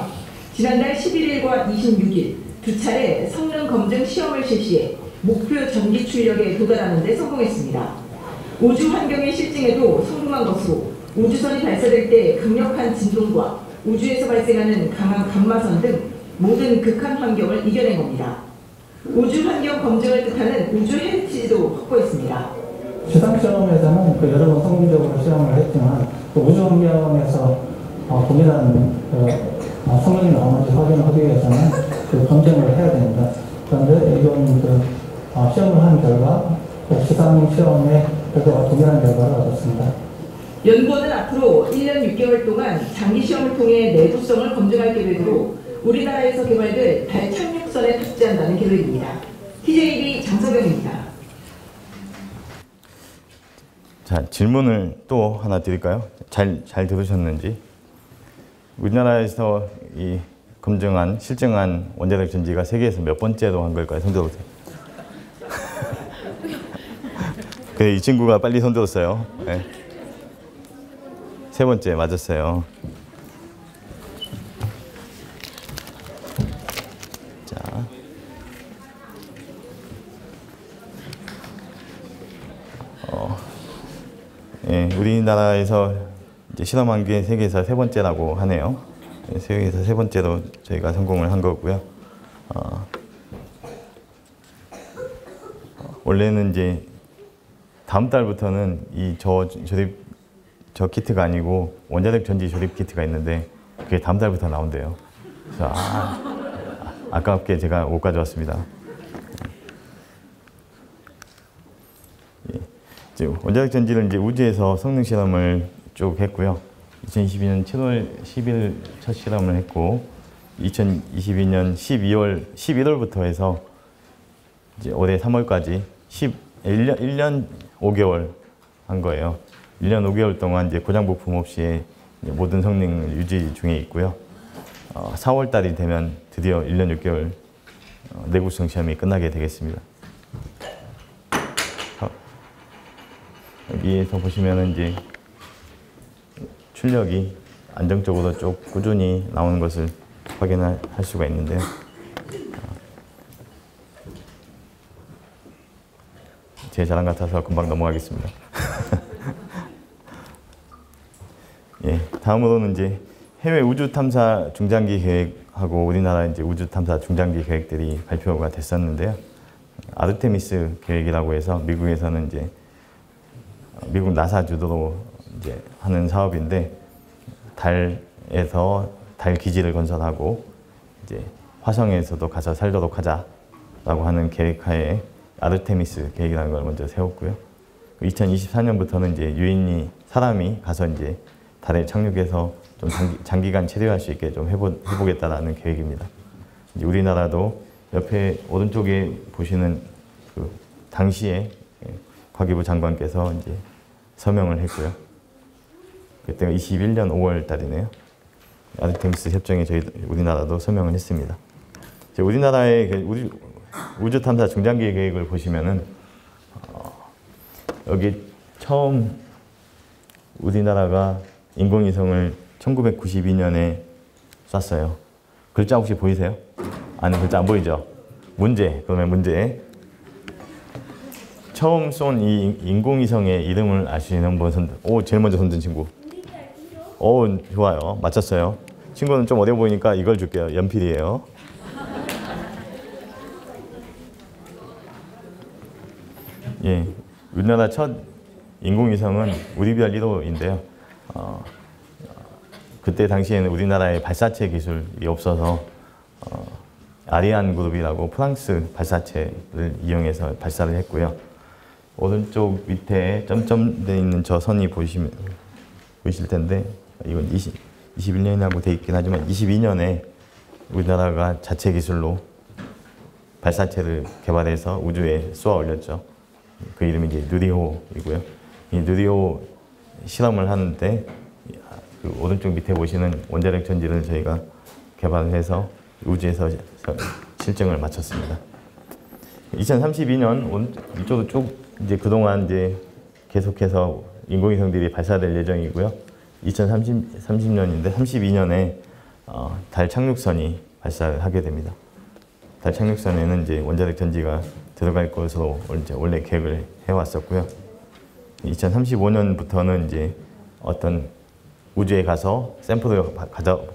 지난달 11일과 26일 2차례 성능 검증 시험을 실시해 목표 전기 출력에 도달하는 데 성공했습니다. 우주 환경의 실증에도 성공한 것으로 우주선이 발사될 때 강력한 진동과 우주에서 발생하는 강한 감마선 등 모든 극한 환경을 이겨낸 겁니다. 우주 환경 검증을 뜻하는 우주 헤리티지도 확보했습니다. 지상 시험에서는 그 여러 번 성공적으로 시험을 했지만 그 우주 환경에서 동일한 성능이 나오는지 확인하기 위해서는 그 검증을 해야 됩니다. 그런데 이건 시험을 한 결과 지상 시험의 결과가 동일한 결과를 얻었습니다. 연구원은 앞으로 1년 6개월 동안 장기 시험을 통해 내구성을 검증할 계획으로 우리나라에서 개발될 달 착륙선에 탑재한다는 계획입니다. TJB 장서경입니다. 자, 질문을 또 하나 드릴까요? 잘 들으셨는지. 우리나라에서 이 검증한, 실증한 원자력 전지가 세계에서 몇 번째로 한 걸까요? 손 들어보세요. 그래, 이 친구가 빨리 손 들었어요. 네. 세 번째 맞았어요. 자, 예, 우리나라에서 이제 실험한 게 세계에서 세 번째라고 하네요. 예, 세계에서 세 번째로 저희가 성공을 한 거고요. 원래는 이제 다음 달부터는 저 키트가 아니고 원자력 전지 조립 키트가 있는데 그게 다음 달부터 나온대요. 그래서 아깝게 제가 못 가져왔습니다. 예. 이제 원자력 전지를 이제 우주에서 성능 실험을 쭉 했고요. 2022년 7월 10일 첫 실험을 했고 2022년 11월부터 해서 이제 올해 3월까지 1년 5개월 한 거예요. 1년 5개월 동안 이제 고장 부품 없이 모든 성능을 유지 중에 있고요. 4월 달이 되면 드디어 1년 6개월 내구성 시험이 끝나게 되겠습니다. 여기에서 보시면은 이제 출력이 안정적으로 쭉 꾸준히 나오는 것을 확인할 수가 있는데요. 제 자랑 같아서 금방 넘어가겠습니다. 예, 다음으로는 이제 해외 우주 탐사 중장기 계획하고 우리나라 이제 우주 탐사 중장기 계획들이 발표가 됐었는데요. 아르테미스 계획이라고 해서 미국에서는 이제 미국 나사 주도로 이제 하는 사업인데 달에서 달 기지를 건설하고 이제 화성에서도 가서 살도록 하자라고 하는 계획하에 아르테미스 계획이라는 걸 먼저 세웠고요. 2024년부터는 이제 유인이 사람이 가서 이제 달에 착륙해서 좀 장기간 체류할 수 있게 좀 해보겠다라는 계획입니다. 이제 우리나라도 옆에 오른쪽에 보시는 그 당시에 과기부 장관께서 이제 서명을 했고요. 그때가 21년 5월 달이네요. 아르테미스 협정에 우리나라도 서명을 했습니다. 우리나라의 우주 탐사 중장기 계획을 보시면은 여기 처음 우리나라가 인공위성을 1992년에 쐈어요. 글자 혹시 보이세요? 아니, 글자 안 보이죠? 그러면 문제. 처음 쏜 이 인공위성의 이름을 아시는 분 제일 먼저 손든 친구. 좋아요. 맞췄어요. 친구는 좀 어려 보이니까 이걸 줄게요. 연필이에요. 예, 우리나라 첫 인공위성은 우리별 1호인데요. 그때 당시에는 우리나라에 발사체 기술이 없어서 아리안 그룹이라고 프랑스 발사체를 이용해서 발사를 했고요. 오른쪽 밑에 점점되어 있는 저 선이 보이실 텐데 이건 21년이라고 되어 있긴 하지만 22년에 우리나라가 자체 기술로 발사체를 개발해서 우주에 쏘아 올렸죠. 그 이름이 이제 누리호이고요. 이 누리호 실험을 하는데 그 오른쪽 밑에 보시는 원자력 전지를 저희가 개발을 해서 우주에서 실증을 마쳤습니다. 2032년 이쪽으로 쭉 이제 그동안 이제 계속해서 인공위성들이 발사될 예정이고요. 2030년인데 32년에 달 착륙선이 발사를 하게 됩니다. 달 착륙선에는 이제 원자력 전지가 들어갈 것으로 원래 계획을 해왔었고요. 2035년부터는 이제 어떤 우주에 가서 샘플을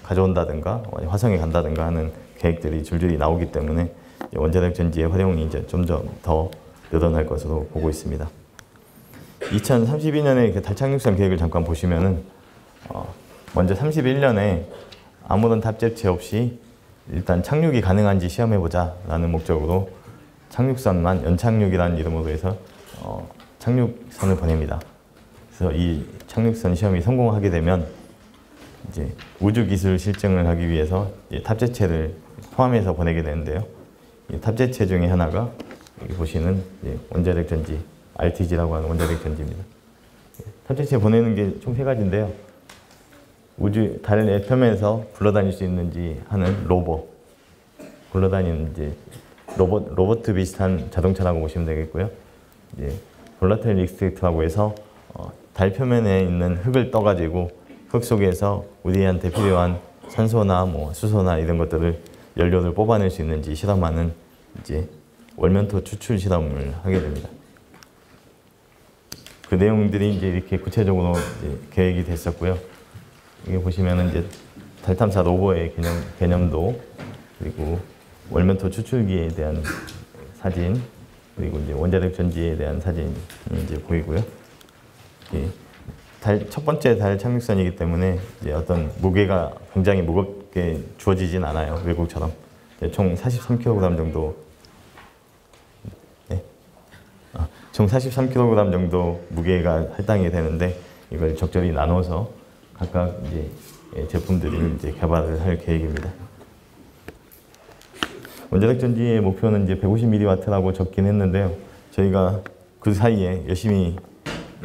가져온다든가 화성에 간다든가 하는 계획들이 줄줄이 나오기 때문에 원자력 전지의 활용이 이제 좀 더 늘어날 것으로 보고 있습니다. 2032년에 달 착륙선 계획을 잠깐 보시면은 먼저 31년에 아무런 탑재체 없이 일단 착륙이 가능한지 시험해보자 라는 목적으로 착륙선만 연착륙이라는 이름으로 해서 착륙선을 보냅니다. 그래서 이 착륙선 시험이 성공하게 되면 이제 우주기술 실증을 하기 위해서 탑재체를 포함해서 보내게 되는데요. 이 탑재체 중에 하나가 여기 보시는 원자력 전지, RTG라고 하는 원자력 전지입니다. 탑재체 보내는 게 총 3가지인데요. 달 표면에서 굴러다닐 수 있는지 하는 로버, 굴러다니는 이제 로봇 비슷한 자동차라고 보시면 되겠고요. 이제 볼라타일 익스트랙터라고 해서 달 표면에 있는 흙을 떠가지고 흙 속에서 우리한테 필요한 산소나 뭐 수소나 이런 것들을 연료를 뽑아낼 수 있는지 실험하는 이제 월면토 추출 실험을 하게 됩니다. 그 내용들이 이제 이렇게 구체적으로 이제 계획이 됐었고요. 여기 보시면은 이제 달 탐사 로버의 개념도, 그리고 월면토 추출기에 대한 사진, 그리고 이제 원자력 전지에 대한 사진이 이제 보이고요. 첫 번째 달 착륙선이기 때문에 이제 어떤 무게가 굉장히 무겁게 주어지진 않아요. 외국처럼. 총 43kg 정도, 총 43kg 정도 무게가 할당이 되는데 이걸 적절히 나눠서 각각 이제 제품들을 이제 개발을 할 계획입니다. 원자력 전지의 목표는 이제 150mW라고 적긴 했는데요. 저희가 그 사이에 열심히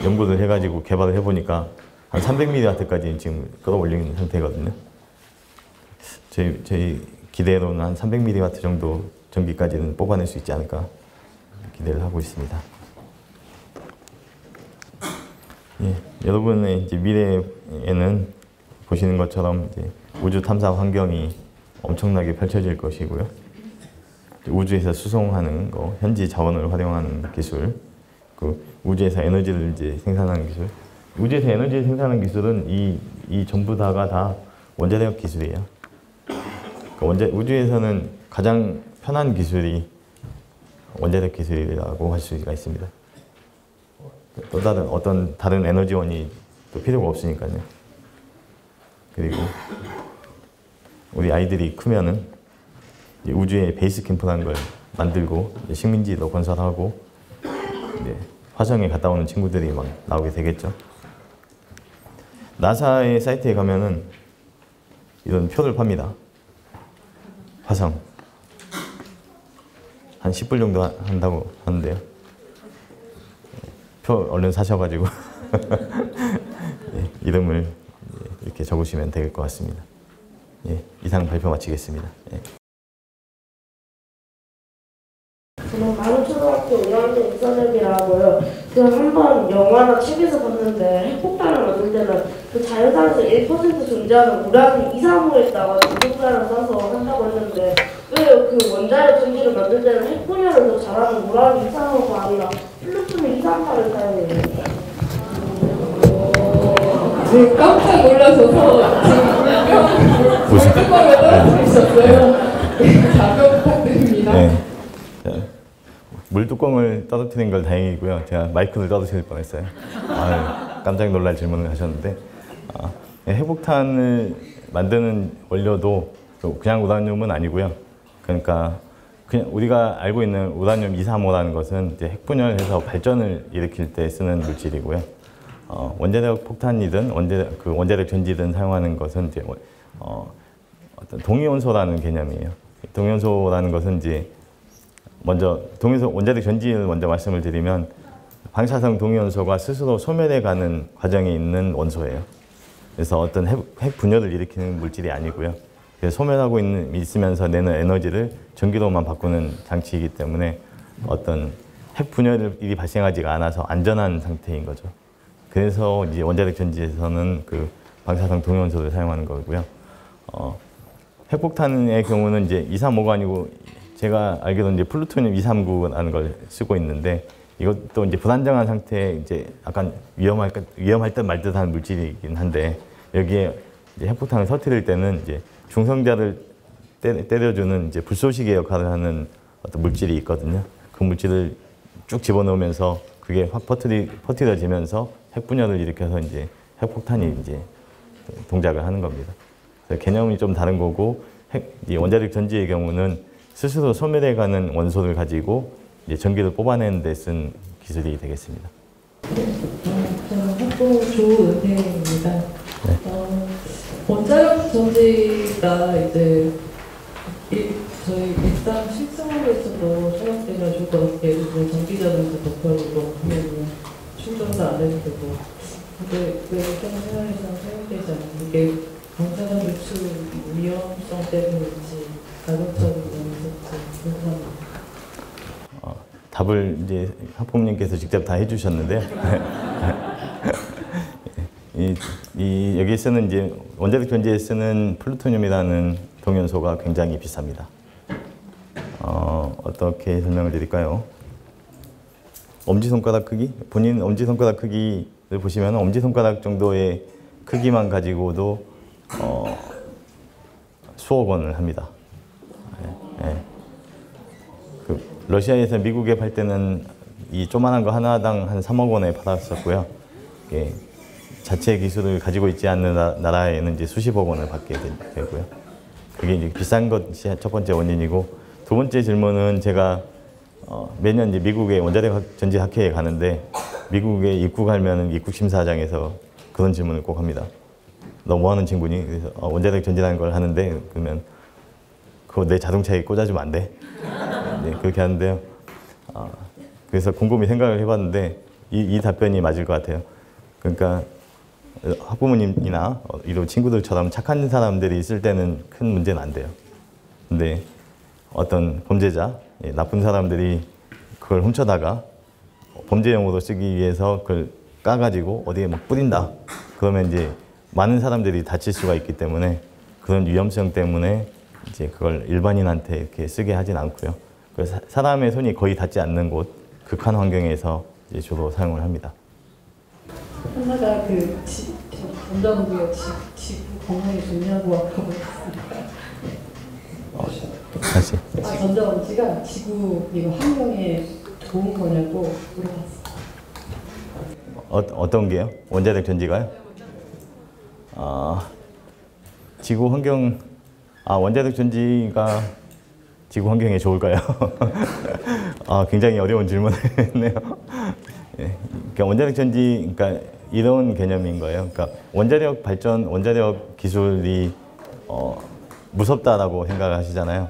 연구를 해가지고 개발을 해보니까 한 300mW까지 지금 끌어올리는 상태거든요. 저희 기대로는 한 300mW 정도 전기까지는 뽑아낼 수 있지 않을까 기대를 하고 있습니다. 여러분의 이제 미래에는 보시는 것처럼 이제 우주 탐사 환경이 엄청나게 펼쳐질 것이고요. 우주에서 수송하는 거, 현지 자원을 활용하는 기술, 그 우주에서 에너지를 이제 생산하는 기술. 우주에서 에너지를 생산하는 기술은 이 전부 다가 다 원자력 기술이에요. 우주에서는 가장 편한 기술이 원자력 기술이라고 할 수가 있습니다. 또 다른 에너지원이 또 필요가 없으니까요. 그리고 우리 아이들이 크면은 우주에 베이스 캠프라는 걸 만들고 식민지도 건설하고 화성에 갔다 오는 친구들이 막 나오게 되겠죠. 나사의 사이트에 가면은 이런 표를 팝니다. 화성 한 10불 정도 한다고 하는데요. 표 얼른 사셔가지고 이름을 이렇게 적으시면 될 것 같습니다. 이상 발표 마치겠습니다. 저는 마루초등학교 2학년 이선혁이라고요. 한번 영화나 책에서 봤는데 핵폭탄을 만들 때는 그 자연산에서 1% 존재하는 우라늄 235에다가 중성자를 싸서 한다고 했는데 왜 그 원자력 전지를 만들 때는 핵분열을 더 잘하는 우라늄 235가 아니라 플루토늄 238을 사용해요? 지금 깜짝 놀라셔서 지금 무슨 뚜껑에 떨어져 있었어요. 답변 부탁드립니다. 물뚜껑을 떨어뜨린 걸 다행이고요. 제가 마이크를 떨어뜨릴 뻔했어요. 깜짝 놀랄 질문을 하셨는데 핵폭탄을 만드는 원료도 그냥 우라늄은 아니고요. 그러니까 그냥 우리가 알고 있는 우라늄 235라는 것은 이제 핵분열해서 발전을 일으킬 때 쓰는 물질이고요. 원자력 폭탄이든 원자력 전지든 사용하는 것은 이제 어떤 동위원소라는 개념이에요. 동위원소라는 것은 이제 먼저 원자력 전지를 먼저 말씀을 드리면 방사성 동위원소가 스스로 소멸해가는 과정에 있는 원소예요. 그래서 어떤 핵 분열을 일으키는 물질이 아니고요. 그래서 소멸하고 있으면서 내는 에너지를 전기로만 바꾸는 장치이기 때문에 어떤 핵 분열이 발생하지가 않아서 안전한 상태인 거죠. 그래서 이제 원자력 전지에서는 그 방사성 동위원소를 사용하는 거고요. 핵폭탄의 경우는 이제 235가 아니고 제가 알기로는 이제 플루토늄 239라는 걸 쓰고 있는데 이것도 이제 불안정한 상태에 이제 약간 위험할 듯 말 듯한 물질이긴 한데 여기에 이제 핵폭탄을 터뜨릴 때는 이제 중성자를 때려주는 이제 불쏘시개 역할을 하는 어떤 물질이 있거든요. 그 물질을 쭉 집어넣으면서 그게 확 퍼뜨려지면서 핵분열을 일으켜서 이제 핵폭탄이 이제 동작을 하는 겁니다. 그래서 개념이 좀 다른 거고 이 원자력 전지의 경우는 스스로 소멸해가는 원소를 가지고 이제 전기를 뽑아내는 데 쓴 기술이 되겠습니다. 저는 학부 조은혜입니다. 원자력 전지가 이제 저희 일단 실생활에서도 생각되면 좋을 것 같아요. 전기자동차 도표로 하면 충전도 안 해도 되고. 근데 왜 생활에서는 사용되지 않는 게 방사능 배출 위험성 때문인지 가격적인 면에서 궁금합니다. 답을 이제 학부모님께서 직접 다 해주셨는데요. 여기에 쓰는 이제 원자력 전지에 쓰는 플루토늄이라는 동연소가 굉장히 비쌉니다. 어떻게 설명을 드릴까요? 엄지손가락 크기? 본인 엄지손가락 크기를 보시면 엄지손가락 정도의 크기만 가지고도 수억 원을 합니다. 러시아에서 미국에 팔 때는 이 조만한 거 하나당 한 3억 원에 팔았었고요. 자체 기술을 가지고 있지 않는 나라에는 이제 수십억 원을 받게 되고요. 그게 이제 비싼 것이 첫 번째 원인이고, 두 번째 질문은 제가 매년 이제 미국의 원자력 전지 학회에 가는데 미국에 입국하면 입국 심사장에서 그런 질문을 꼭 합니다. 너 뭐 하는 친구니? 그래서 원자력 전지라는 걸 하는데, 그러면 그거 내 자동차에 꽂아주면 안 돼? 네, 그렇게 하는데요. 그래서 곰곰이 생각을 해봤는데 이 답변이 맞을 것 같아요. 그러니까 학부모님이나 이런 친구들처럼 착한 사람들이 쓸 때는 큰 문제는 안 돼요. 근데 어떤 범죄자, 나쁜 사람들이 그걸 훔쳐다가 범죄용으로 쓰기 위해서 그걸 까가지고 어디에 막 뿌린다. 그러면 이제 많은 사람들이 다칠 수가 있기 때문에 그런 위험성 때문에 이제 그걸 일반인한테 이렇게 쓰게 하진 않고요. 그래서 사람의 손이 거의 닿지 않는 곳, 극한 환경에서 이제 주로 사용을 합니다. 하나가 전자무기가 지구 건강에 좋냐고 하고 있습니다. 다시. 전자무기가 지구 이거 환경에 좋은 거냐고 물어봤어요. 어떤 게요? 원자력 전지가요? 지구 환경, 원자력 전지가 지구 환경에 좋을까요? 굉장히 어려운 질문을 했네요. 그러니까 원자력 전지, 그러니까 이런 개념인 거예요. 그러니까 원자력 발전, 원자력 기술이 무섭다라고 생각하시잖아요.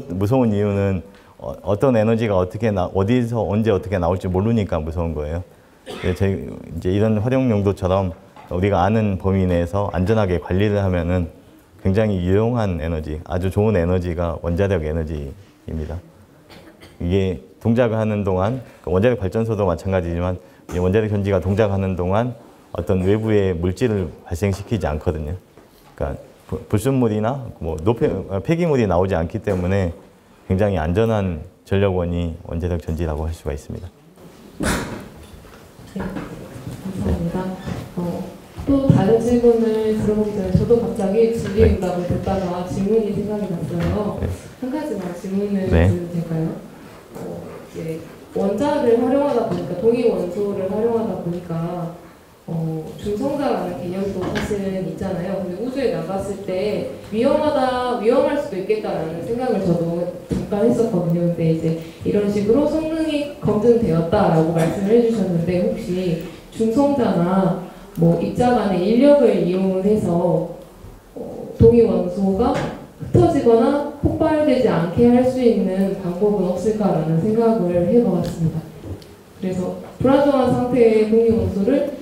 무서운 이유는 어떤 에너지가 어디서 언제 어떻게 나올지 모르니까 무서운 거예요. 저희 이제 이런 활용 용도처럼 우리가 아는 범위 내에서 안전하게 관리를 하면은 굉장히 유용한 에너지, 아주 좋은 에너지가 원자력 에너지입니다. 이게 동작을 하는 동안, 원자력 발전소도 마찬가지지만 원자력 전지가 동작하는 동안 어떤 외부의 물질을 발생시키지 않거든요. 그러니까 불순물이나 폐기물이 나오지 않기 때문에 굉장히 안전한 전력원이 원자력 전지라고 할 수가 있습니다. 네, 감사합니다. 또 다른 질문을 들어보기 전에 저도 갑자기 질의응답을 듣다가 질문이 생각이 났어요. 한 가지만 질문을 드려도 될까요? 이제 원자를 활용하다 보니까, 동위 원소를 활용하다 보니까 중성자라는 개념도 사실은 있잖아요. 근데 우주에 나갔을 때 위험할 수도 있겠다라는 생각을 저도 잠깐 했었거든요. 근데 이제 이런 식으로 성능이 검증되었다라고 말씀을 해주셨는데, 혹시 중성자나 입자 간의 인력을 이용해서 동위 원소가 흩어지거나 폭발되지 않게 할 수 있는 방법은 없을까라는 생각을 해보았습니다. 그래서 불안정한 상태의 동위 원소를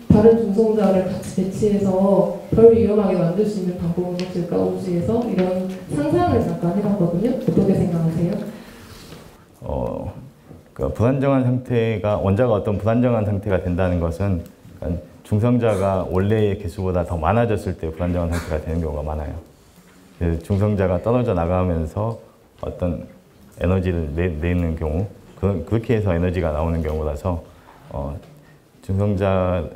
다른 중성자를 같이 배치해서 덜 위험하게 만들 수 있는 방법은 없을까, 우주에서 이런 상상을 잠깐 해봤거든요. 어떻게 생각하세요? 그러니까 불안정한 상태가, 원자가 어떤 불안정한 상태가 된다는 것은 그러니까 중성자가 원래의 개수보다 더 많아졌을 때 불안정한 상태가 되는 경우가 많아요. 그래서 중성자가 떨어져 나가면서 어떤 에너지를 내는 경우, 그렇게 해서 에너지가 나오는 경우라서 중성자를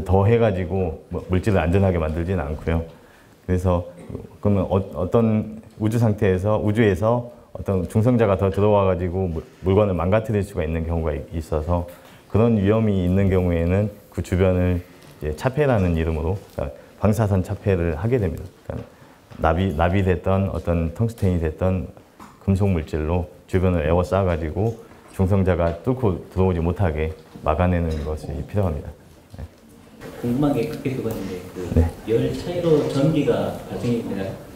더 해가지고 물질을 안전하게 만들지는 않고요. 그래서 그러면 어떤 우주에서 어떤 중성자가 더 들어와 가지고 물건을 망가뜨릴 수가 있는 경우가 있어서 그런 위험이 있는 경우에는 그 주변을 이제 차폐라는 이름으로 그러니까 방사선 차폐를 하게 됩니다. 그러니까 납이 됐던 어떤 텅스텐이 됐던 금속 물질로 주변을 에워싸 가지고 중성자가 뚫고 들어오지 못하게 막아내는 것이 필요합니다. 네. 궁금한 게 그게 그건데 네. 열 차이로 전기가 발생이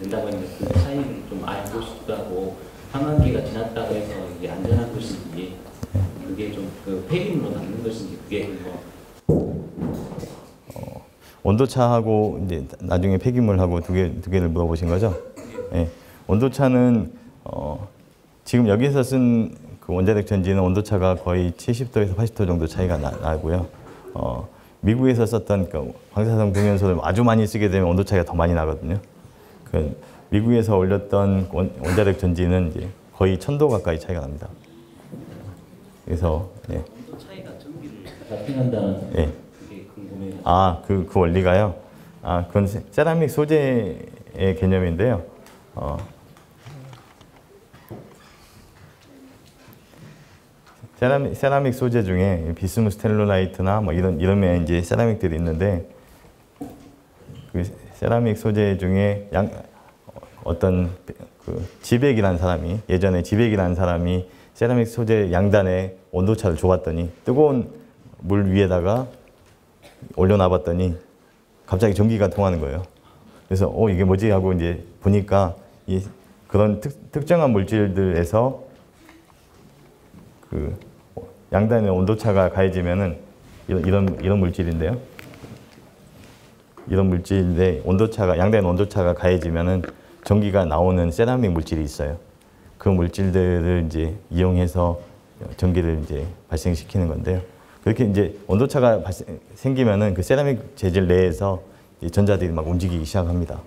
된다고 했는데 그 차이를 좀 알고 싶기도 하고 환광기가 지났다고 해서 이게 안전한 것인지 그게 좀 그 폐기물로 남는 것인지 그게 온도차하고 이제 나중에 폐기물하고 두 개를 물어보신 거죠? 네. 온도차는 지금 여기서 쓴 그 원자력 전지는 온도차가 거의 70도에서 80도 정도 차이가 나고요. 미국에서 썼던 그 방사성 동연소를 아주 많이 쓰게 되면 온도 차이가 더 많이 나거든요. 그 미국에서 올렸던 원자력 전지는 이제 거의 1000도 가까이 차이가 납니다. 그래서 네. 온도 차이가 전기를 발생한다는 네. 그게 궁금해요. 아, 그 원리가요? 아, 그건 세라믹 소재의 개념인데요. 세라믹 소재 중에 비스무스 텔룰라이트나 뭐 이런 이제 세라믹들이 있는데 그 세라믹 소재 중에 어떤 그 지백이라는 사람이 예전에 지백이라는 사람이 세라믹 소재 양단에 온도차를 줘봤더니 뜨거운 물 위에다가 올려놔봤더니 갑자기 전기가 통하는 거예요. 그래서 이게 뭐지 하고 이제 보니까 그런 특정한 물질들에서 그 양단의 온도차가 가해지면은 이런 물질인데요. 이런 물질인데 양단의 온도차가 가해지면은 전기가 나오는 세라믹 물질이 있어요. 그 물질들을 이제 이용해서 전기를 이제 발생시키는 건데요. 그렇게 이제 온도차가 생기면은 그 세라믹 재질 내에서 전자들이 막 움직이기 시작합니다.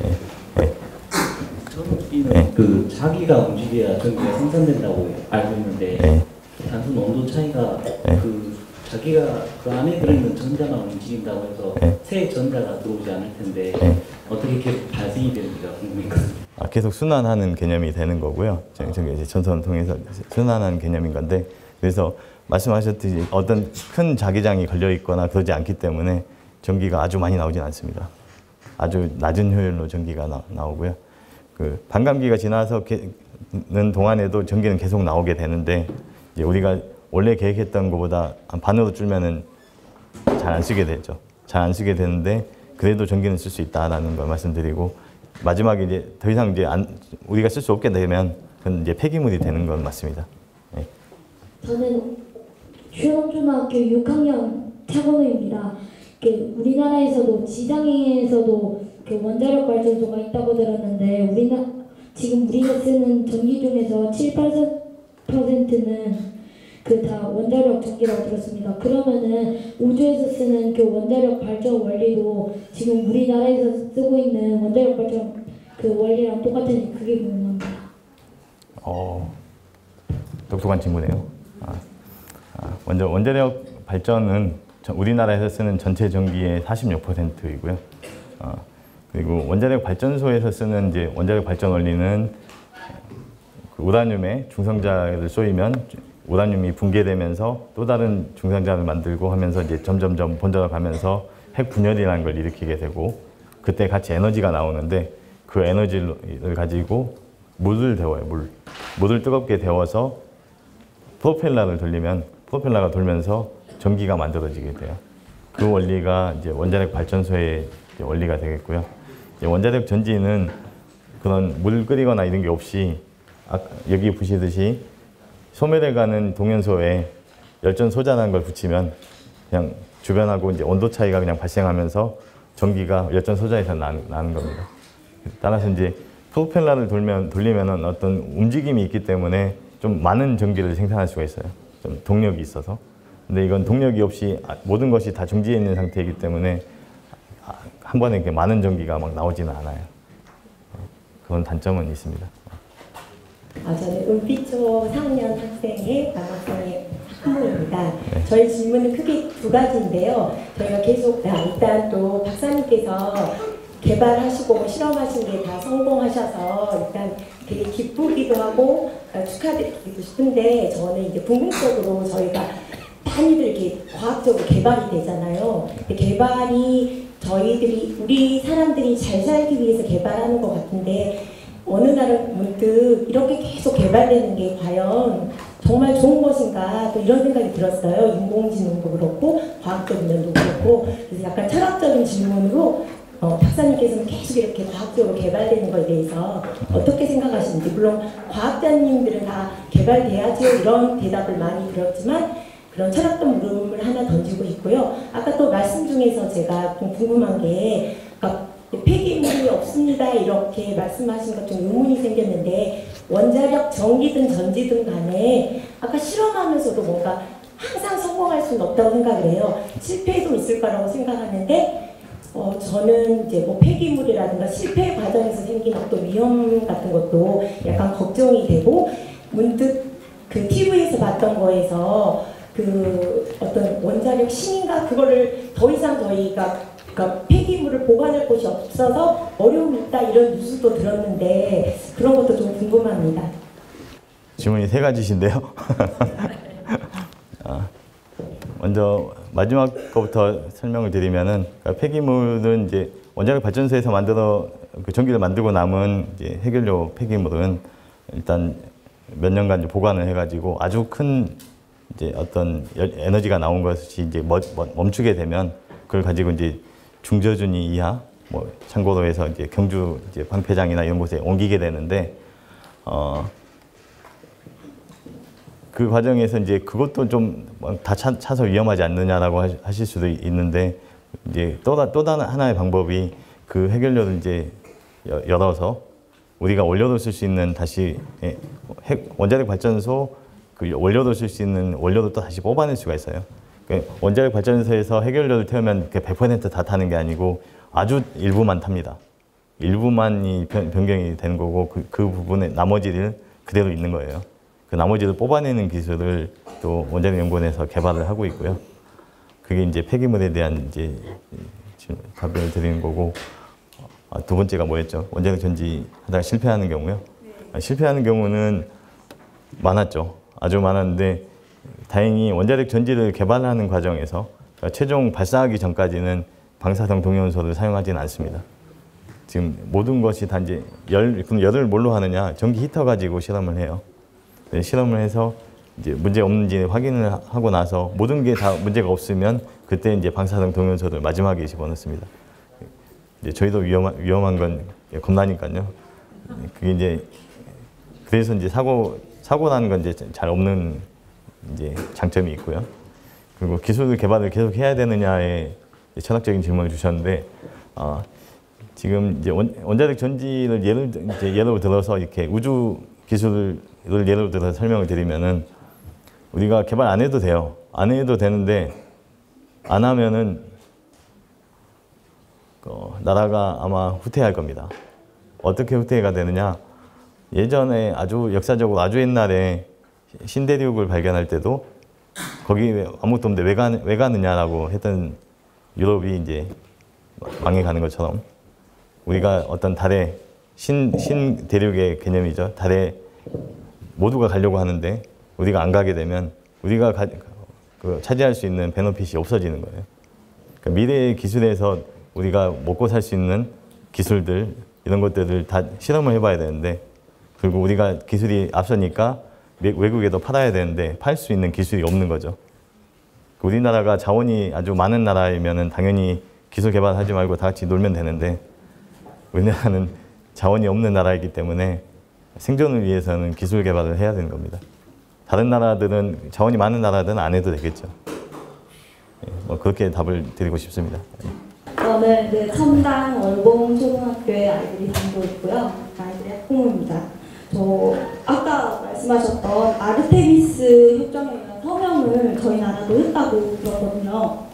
네. 네. 전기는 네. 그 자기가 움직여야 전기가 생산된다고 알고 있는데 네. 단순 온도 차이가 네. 그 자기가 그 안에 들어있는 전자만 움직인다고 해서 네. 새 전자가 들어오지 않을 텐데 네. 어떻게 이렇게 발생이 되는지가 궁금했거든요. 계속 순환하는 개념이 되는 거고요. 이제 전선을 통해서 순환하는 개념인 건데, 그래서 말씀하셨듯이 어떤 큰 자기장이 걸려 있거나 그러지 않기 때문에 전기가 아주 많이 나오진 않습니다. 아주 낮은 효율로 전기가 나오고요. 그 반감기가 지나서는 동안에도 전기는 계속 나오게 되는데, 이제 우리가 원래 계획했던 것보다 반으로 줄면은 잘 안 쓰게 되죠. 잘 안 쓰게 되는데 그래도 전기는 쓸 수 있다라는 걸 말씀드리고, 마지막에 이제 더 이상 이제 우리가 쓸 수 없게 되면 그건 이제 폐기물이 되는 건 맞습니다. 네. 저는 휴원초등학교 6학년 태권우입니다. 우리나라에서도 지상에서도 원자력 발전소가 있다고 들었는데 지금 우리가 쓰는 전기 중에서 7~8%는 다 원자력 전기라고 들었습니다. 그러면은 우주에서 쓰는 원자력 발전 원리도 지금 우리나라에서 쓰고 있는 원자력 발전 원리랑 똑같은지 그게 궁금합니다. 독특한 질문이에요. 원자력 발전은 우리나라에서 쓰는 전체 전기의 46%이고요. 그리고 원자력 발전소에서 쓰는 이제 원자력 발전 원리는 그 우라늄에 중성자를 쏘이면 우라늄이 붕괴되면서 또 다른 중성자를 만들고 하면서 이제 점점점 번져가면서 핵 분열이라는 걸 일으키게 되고, 그때 같이 에너지가 나오는데 그 에너지를 가지고 물을 데워요. 물을 뜨겁게 데워서 프로펠러를 돌리면 프로펠러가 돌면서 전기가 만들어지게 돼요. 그 원리가 이제 원자력 발전소의 이제 원리가 되겠고요. 이제 원자력 전지는 그런 물 끓이거나 이런 게 없이 여기 보시듯이 소멸해 가는 동연소에 열전 소자라는 걸 붙이면 그냥 주변하고 이제 온도 차이가 그냥 발생하면서 전기가 열전 소자에서 나는 겁니다. 따라서 이제 프로펠러를 돌리면은 어떤 움직임이 있기 때문에 좀 많은 전기를 생산할 수가 있어요. 좀 동력이 있어서. 근데 이건 동력이 없이 모든 것이 다 정지해 있는 상태이기 때문에 한 번에 이렇게 많은 전기가 막 나오지는 않아요. 그런 단점은 있습니다. 저는 은피초 3학년 학생의 남학생의 학부모입니다. 네. 저희 질문은 크게 두 가지인데요. 저희가 계속 일단 또 박사님께서 개발하시고 실험하신 게 다 성공하셔서 일단 되게 기쁘기도 하고 축하드리고 싶은데 저는 이제 궁극적으로 저희가 많이들 이렇게 과학적으로 개발이 되잖아요. 근데 개발이 저희들이 우리 사람들이 잘 살기 위해서 개발하는 것 같은데 어느 날은 문득 이렇게 계속 개발되는 게 과연 정말 좋은 것인가 또 이런 생각이 들었어요. 인공지능도 그렇고 과학적인 면도 그렇고 그래서 약간 철학적인 질문으로 박사님께서는 계속 이렇게 과학적으로 개발되는 것에 대해서 어떻게 생각하시는지 물론 과학자님들은 다 개발돼야죠 이런 대답을 많이 들었지만 그런 철학적 물음을 하나 던지고 싶고요. 아까 또 말씀 중에서 제가 좀 궁금한 게 그러니까 폐기물이 없습니다 이렇게 말씀하신 것 좀 의문이 생겼는데 원자력 전기든 전지든 간에 아까 실험하면서도 뭔가 항상 성공할 수는 없다고 생각을 해요. 실패도 있을 거라고 생각하는데 저는 이제 뭐 폐기물이라든가 실패 과정에서 생긴 어떤 위험 같은 것도 약간 걱정이 되고 문득 그 TV에서 봤던 거에서 그 어떤 원자력 신인가 그거를 더 이상 저희가 그러니까 폐기물을 보관할 곳이 없어서 어려움이 있다 이런 뉴스도 들었는데 그런 것도 좀 궁금합니다. 질문이 3가지신데요. 먼저 마지막 거부터 설명을 드리면은 그러니까 폐기물은 이제 원자력 발전소에서 그 전기를 만들고 남은 이제 해결료 폐기물은 일단 몇 년간 이제 보관을 해가지고 아주 큰 이제 어떤 에너지가 나온 것이 이제 멈추게 되면 그걸 가지고 이제 중저준위 이하, 뭐 참고로 해서 이제 경주 이제 방패장이나 이런 곳에 옮기게 되는데 그 과정에서 이제 그것도 좀 다 차서 위험하지 않느냐라고 하실 수도 있는데 이제 또 하나의 방법이 그 해결료를 이제 열어서 우리가 원료로 쓸 수 있는 다시 원자력 발전소 그 원료로 쓸 수 있는 원료도 또 다시 뽑아낼 수가 있어요. 원자력 발전소에서 해결료를 태우면 100% 다 타는 게 아니고 아주 일부만 탑니다. 일부만이 변경이 되는 거고 그 부분에 나머지를 그대로 있는 거예요. 그 나머지를 뽑아내는 기술을 또 원자력연구원에서 개발을 하고 있고요. 그게 이제 폐기물에 대한 이제 답변을 드리는 거고 두 번째가 뭐였죠? 원자력 전지하다가 실패하는 경우요. 실패하는 경우는 많았죠. 아주 많았는데 다행히 원자력 전지를 개발하는 과정에서 최종 발사하기 전까지는 방사성 동위원소를 사용하지는 않습니다. 지금 모든 것이 다 이제 그럼 열을 뭘로 하느냐? 전기 히터 가지고 실험을 해요. 실험을 해서 이제 문제 없는지 확인을 하고 나서 모든 게 다 문제가 없으면 그때 이제 방사성 동위원소를 마지막에 집어넣습니다. 이제 저희도 위험한 건 겁나니까요. 그게 이제 그래서 이제 사고 나는 건 이제 잘 없는 이제 장점이 있고요. 그리고 기술 개발을 계속 해야 되느냐에 철학적인 질문을 주셨는데 지금 이제 원자력 전지를 예로 들어서 이렇게 우주 기술을 예로 들어서 설명을 드리면은 우리가 개발 안 해도 돼요. 안 해도 되는데 안 하면은 나라가 아마 후퇴할 겁니다. 어떻게 후퇴가 되느냐? 예전에 아주 역사적으로 아주 옛날에 신대륙을 발견할 때도 거기 아무것도 없는데 왜 가느냐라고 했던 유럽이 이제 망해가는 것처럼 우리가 어떤 달에 신대륙의 개념이죠. 달에 모두가 가려고 하는데 우리가 안 가게 되면 우리가 차지할 수 있는 베너핏이 없어지는 거예요. 그러니까 미래의 기술에서 우리가 먹고 살 수 있는 기술들 이런 것들을 다 실험을 해봐야 되는데 그리고 우리가 기술이 앞서니까 외국에도 팔아야 되는데 팔 수 있는 기술이 없는 거죠. 우리나라가 자원이 아주 많은 나라이면 당연히 기술 개발하지 말고 다 같이 놀면 되는데 우리나라는 자원이 없는 나라이기 때문에 생존을 위해서는 기술 개발을 해야 되는 겁니다. 다른 나라들은 자원이 많은 나라들은 안 해도 되겠죠. 뭐 그렇게 답을 드리고 싶습니다. 저는 첨단 월봉 초등학교의 아이들이 다니고 있고요. 아이들의 학부모입니다. 저 아까 말씀하셨던 아르테미스 협정에 의한 서명을 저희 나라도 했다고 들었거든요.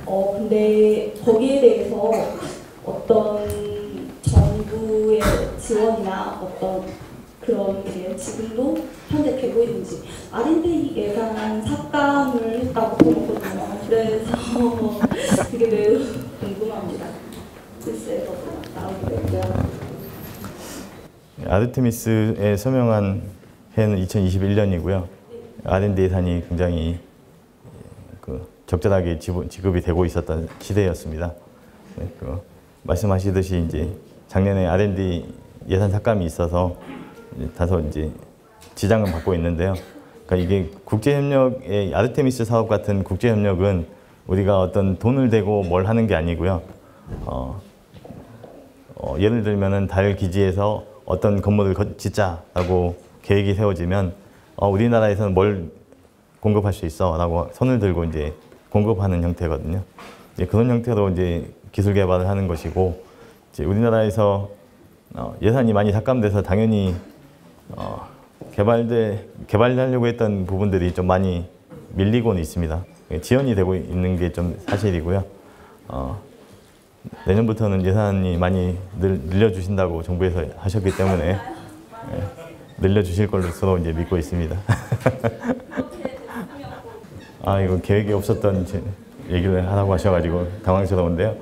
근데 거기에 대해서 어떤 정부의 지원이나 어떤 그런 게 지금도 현재 되고 있는지 아린데이 예산 삭감을 했다고 들었거든요. 그래서 그게 매우 궁금합니다. 글쎄서 나오게 됐고요. 아르테미스에 서명한 해는 2021년이고요. R&D 예산이 굉장히 적절하게 지급이 되고 있었던 시대였습니다. 네, 말씀하시듯이 이제 작년에 R&D 예산 삭감이 있어서 다소 이제 지장은 받고 있는데요. 그러니까 이게 국제협력의 아르테미스 사업 같은 국제협력은 우리가 어떤 돈을 대고 뭘 하는 게 아니고요. 예를 들면은 달 기지에서 어떤 건물을 짓자라고 계획이 세워지면 우리나라에서는 뭘 공급할 수 있어라고 손을 들고 이제 공급하는 형태거든요. 이제 그런 형태로 이제 기술 개발을 하는 것이고, 이제 우리나라에서 예산이 많이 삭감돼서 당연히 개발하려고 했던 부분들이 좀 많이 밀리고는 있습니다. 지연이 되고 있는 게 좀 사실이고요. 내년부터는 예산이 많이 늘려주신다고 정부에서 하셨기 때문에 늘려주실 걸로 서로 이제 믿고 있습니다. 이거 계획이 없었던 얘기를 하라고 하셔가지고 당황스러운데요.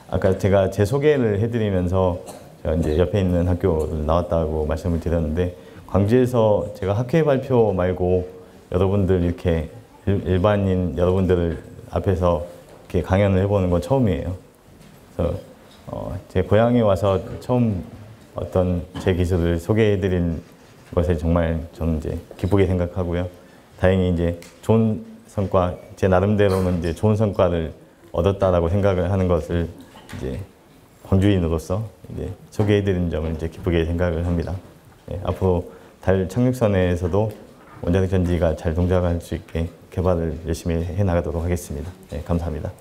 아까 제가 제 소개를 해드리면서 제가 이제 옆에 있는 학교를 나왔다고 말씀을 드렸는데, 광주에서 제가 학회 발표 말고 여러분들 이렇게 일반인 여러분들을 앞에서 이렇게 강연을 해보는 건 처음이에요. 그래서 제 고향에 와서 처음 어떤 제 기술을 소개해드린 것에 정말 저는 이제 기쁘게 생각하고요. 다행히 이제 좋은 성과, 제 나름대로는 이제 좋은 성과를 얻었다라고 생각을 하는 것을 이제 광주인으로서 이제 소개해드린 점을 이제 기쁘게 생각을 합니다. 네, 앞으로 달 착륙선에서도 원자력 전지가 잘 동작할 수 있게 개발을 열심히 해 나가도록 하겠습니다. 네, 감사합니다.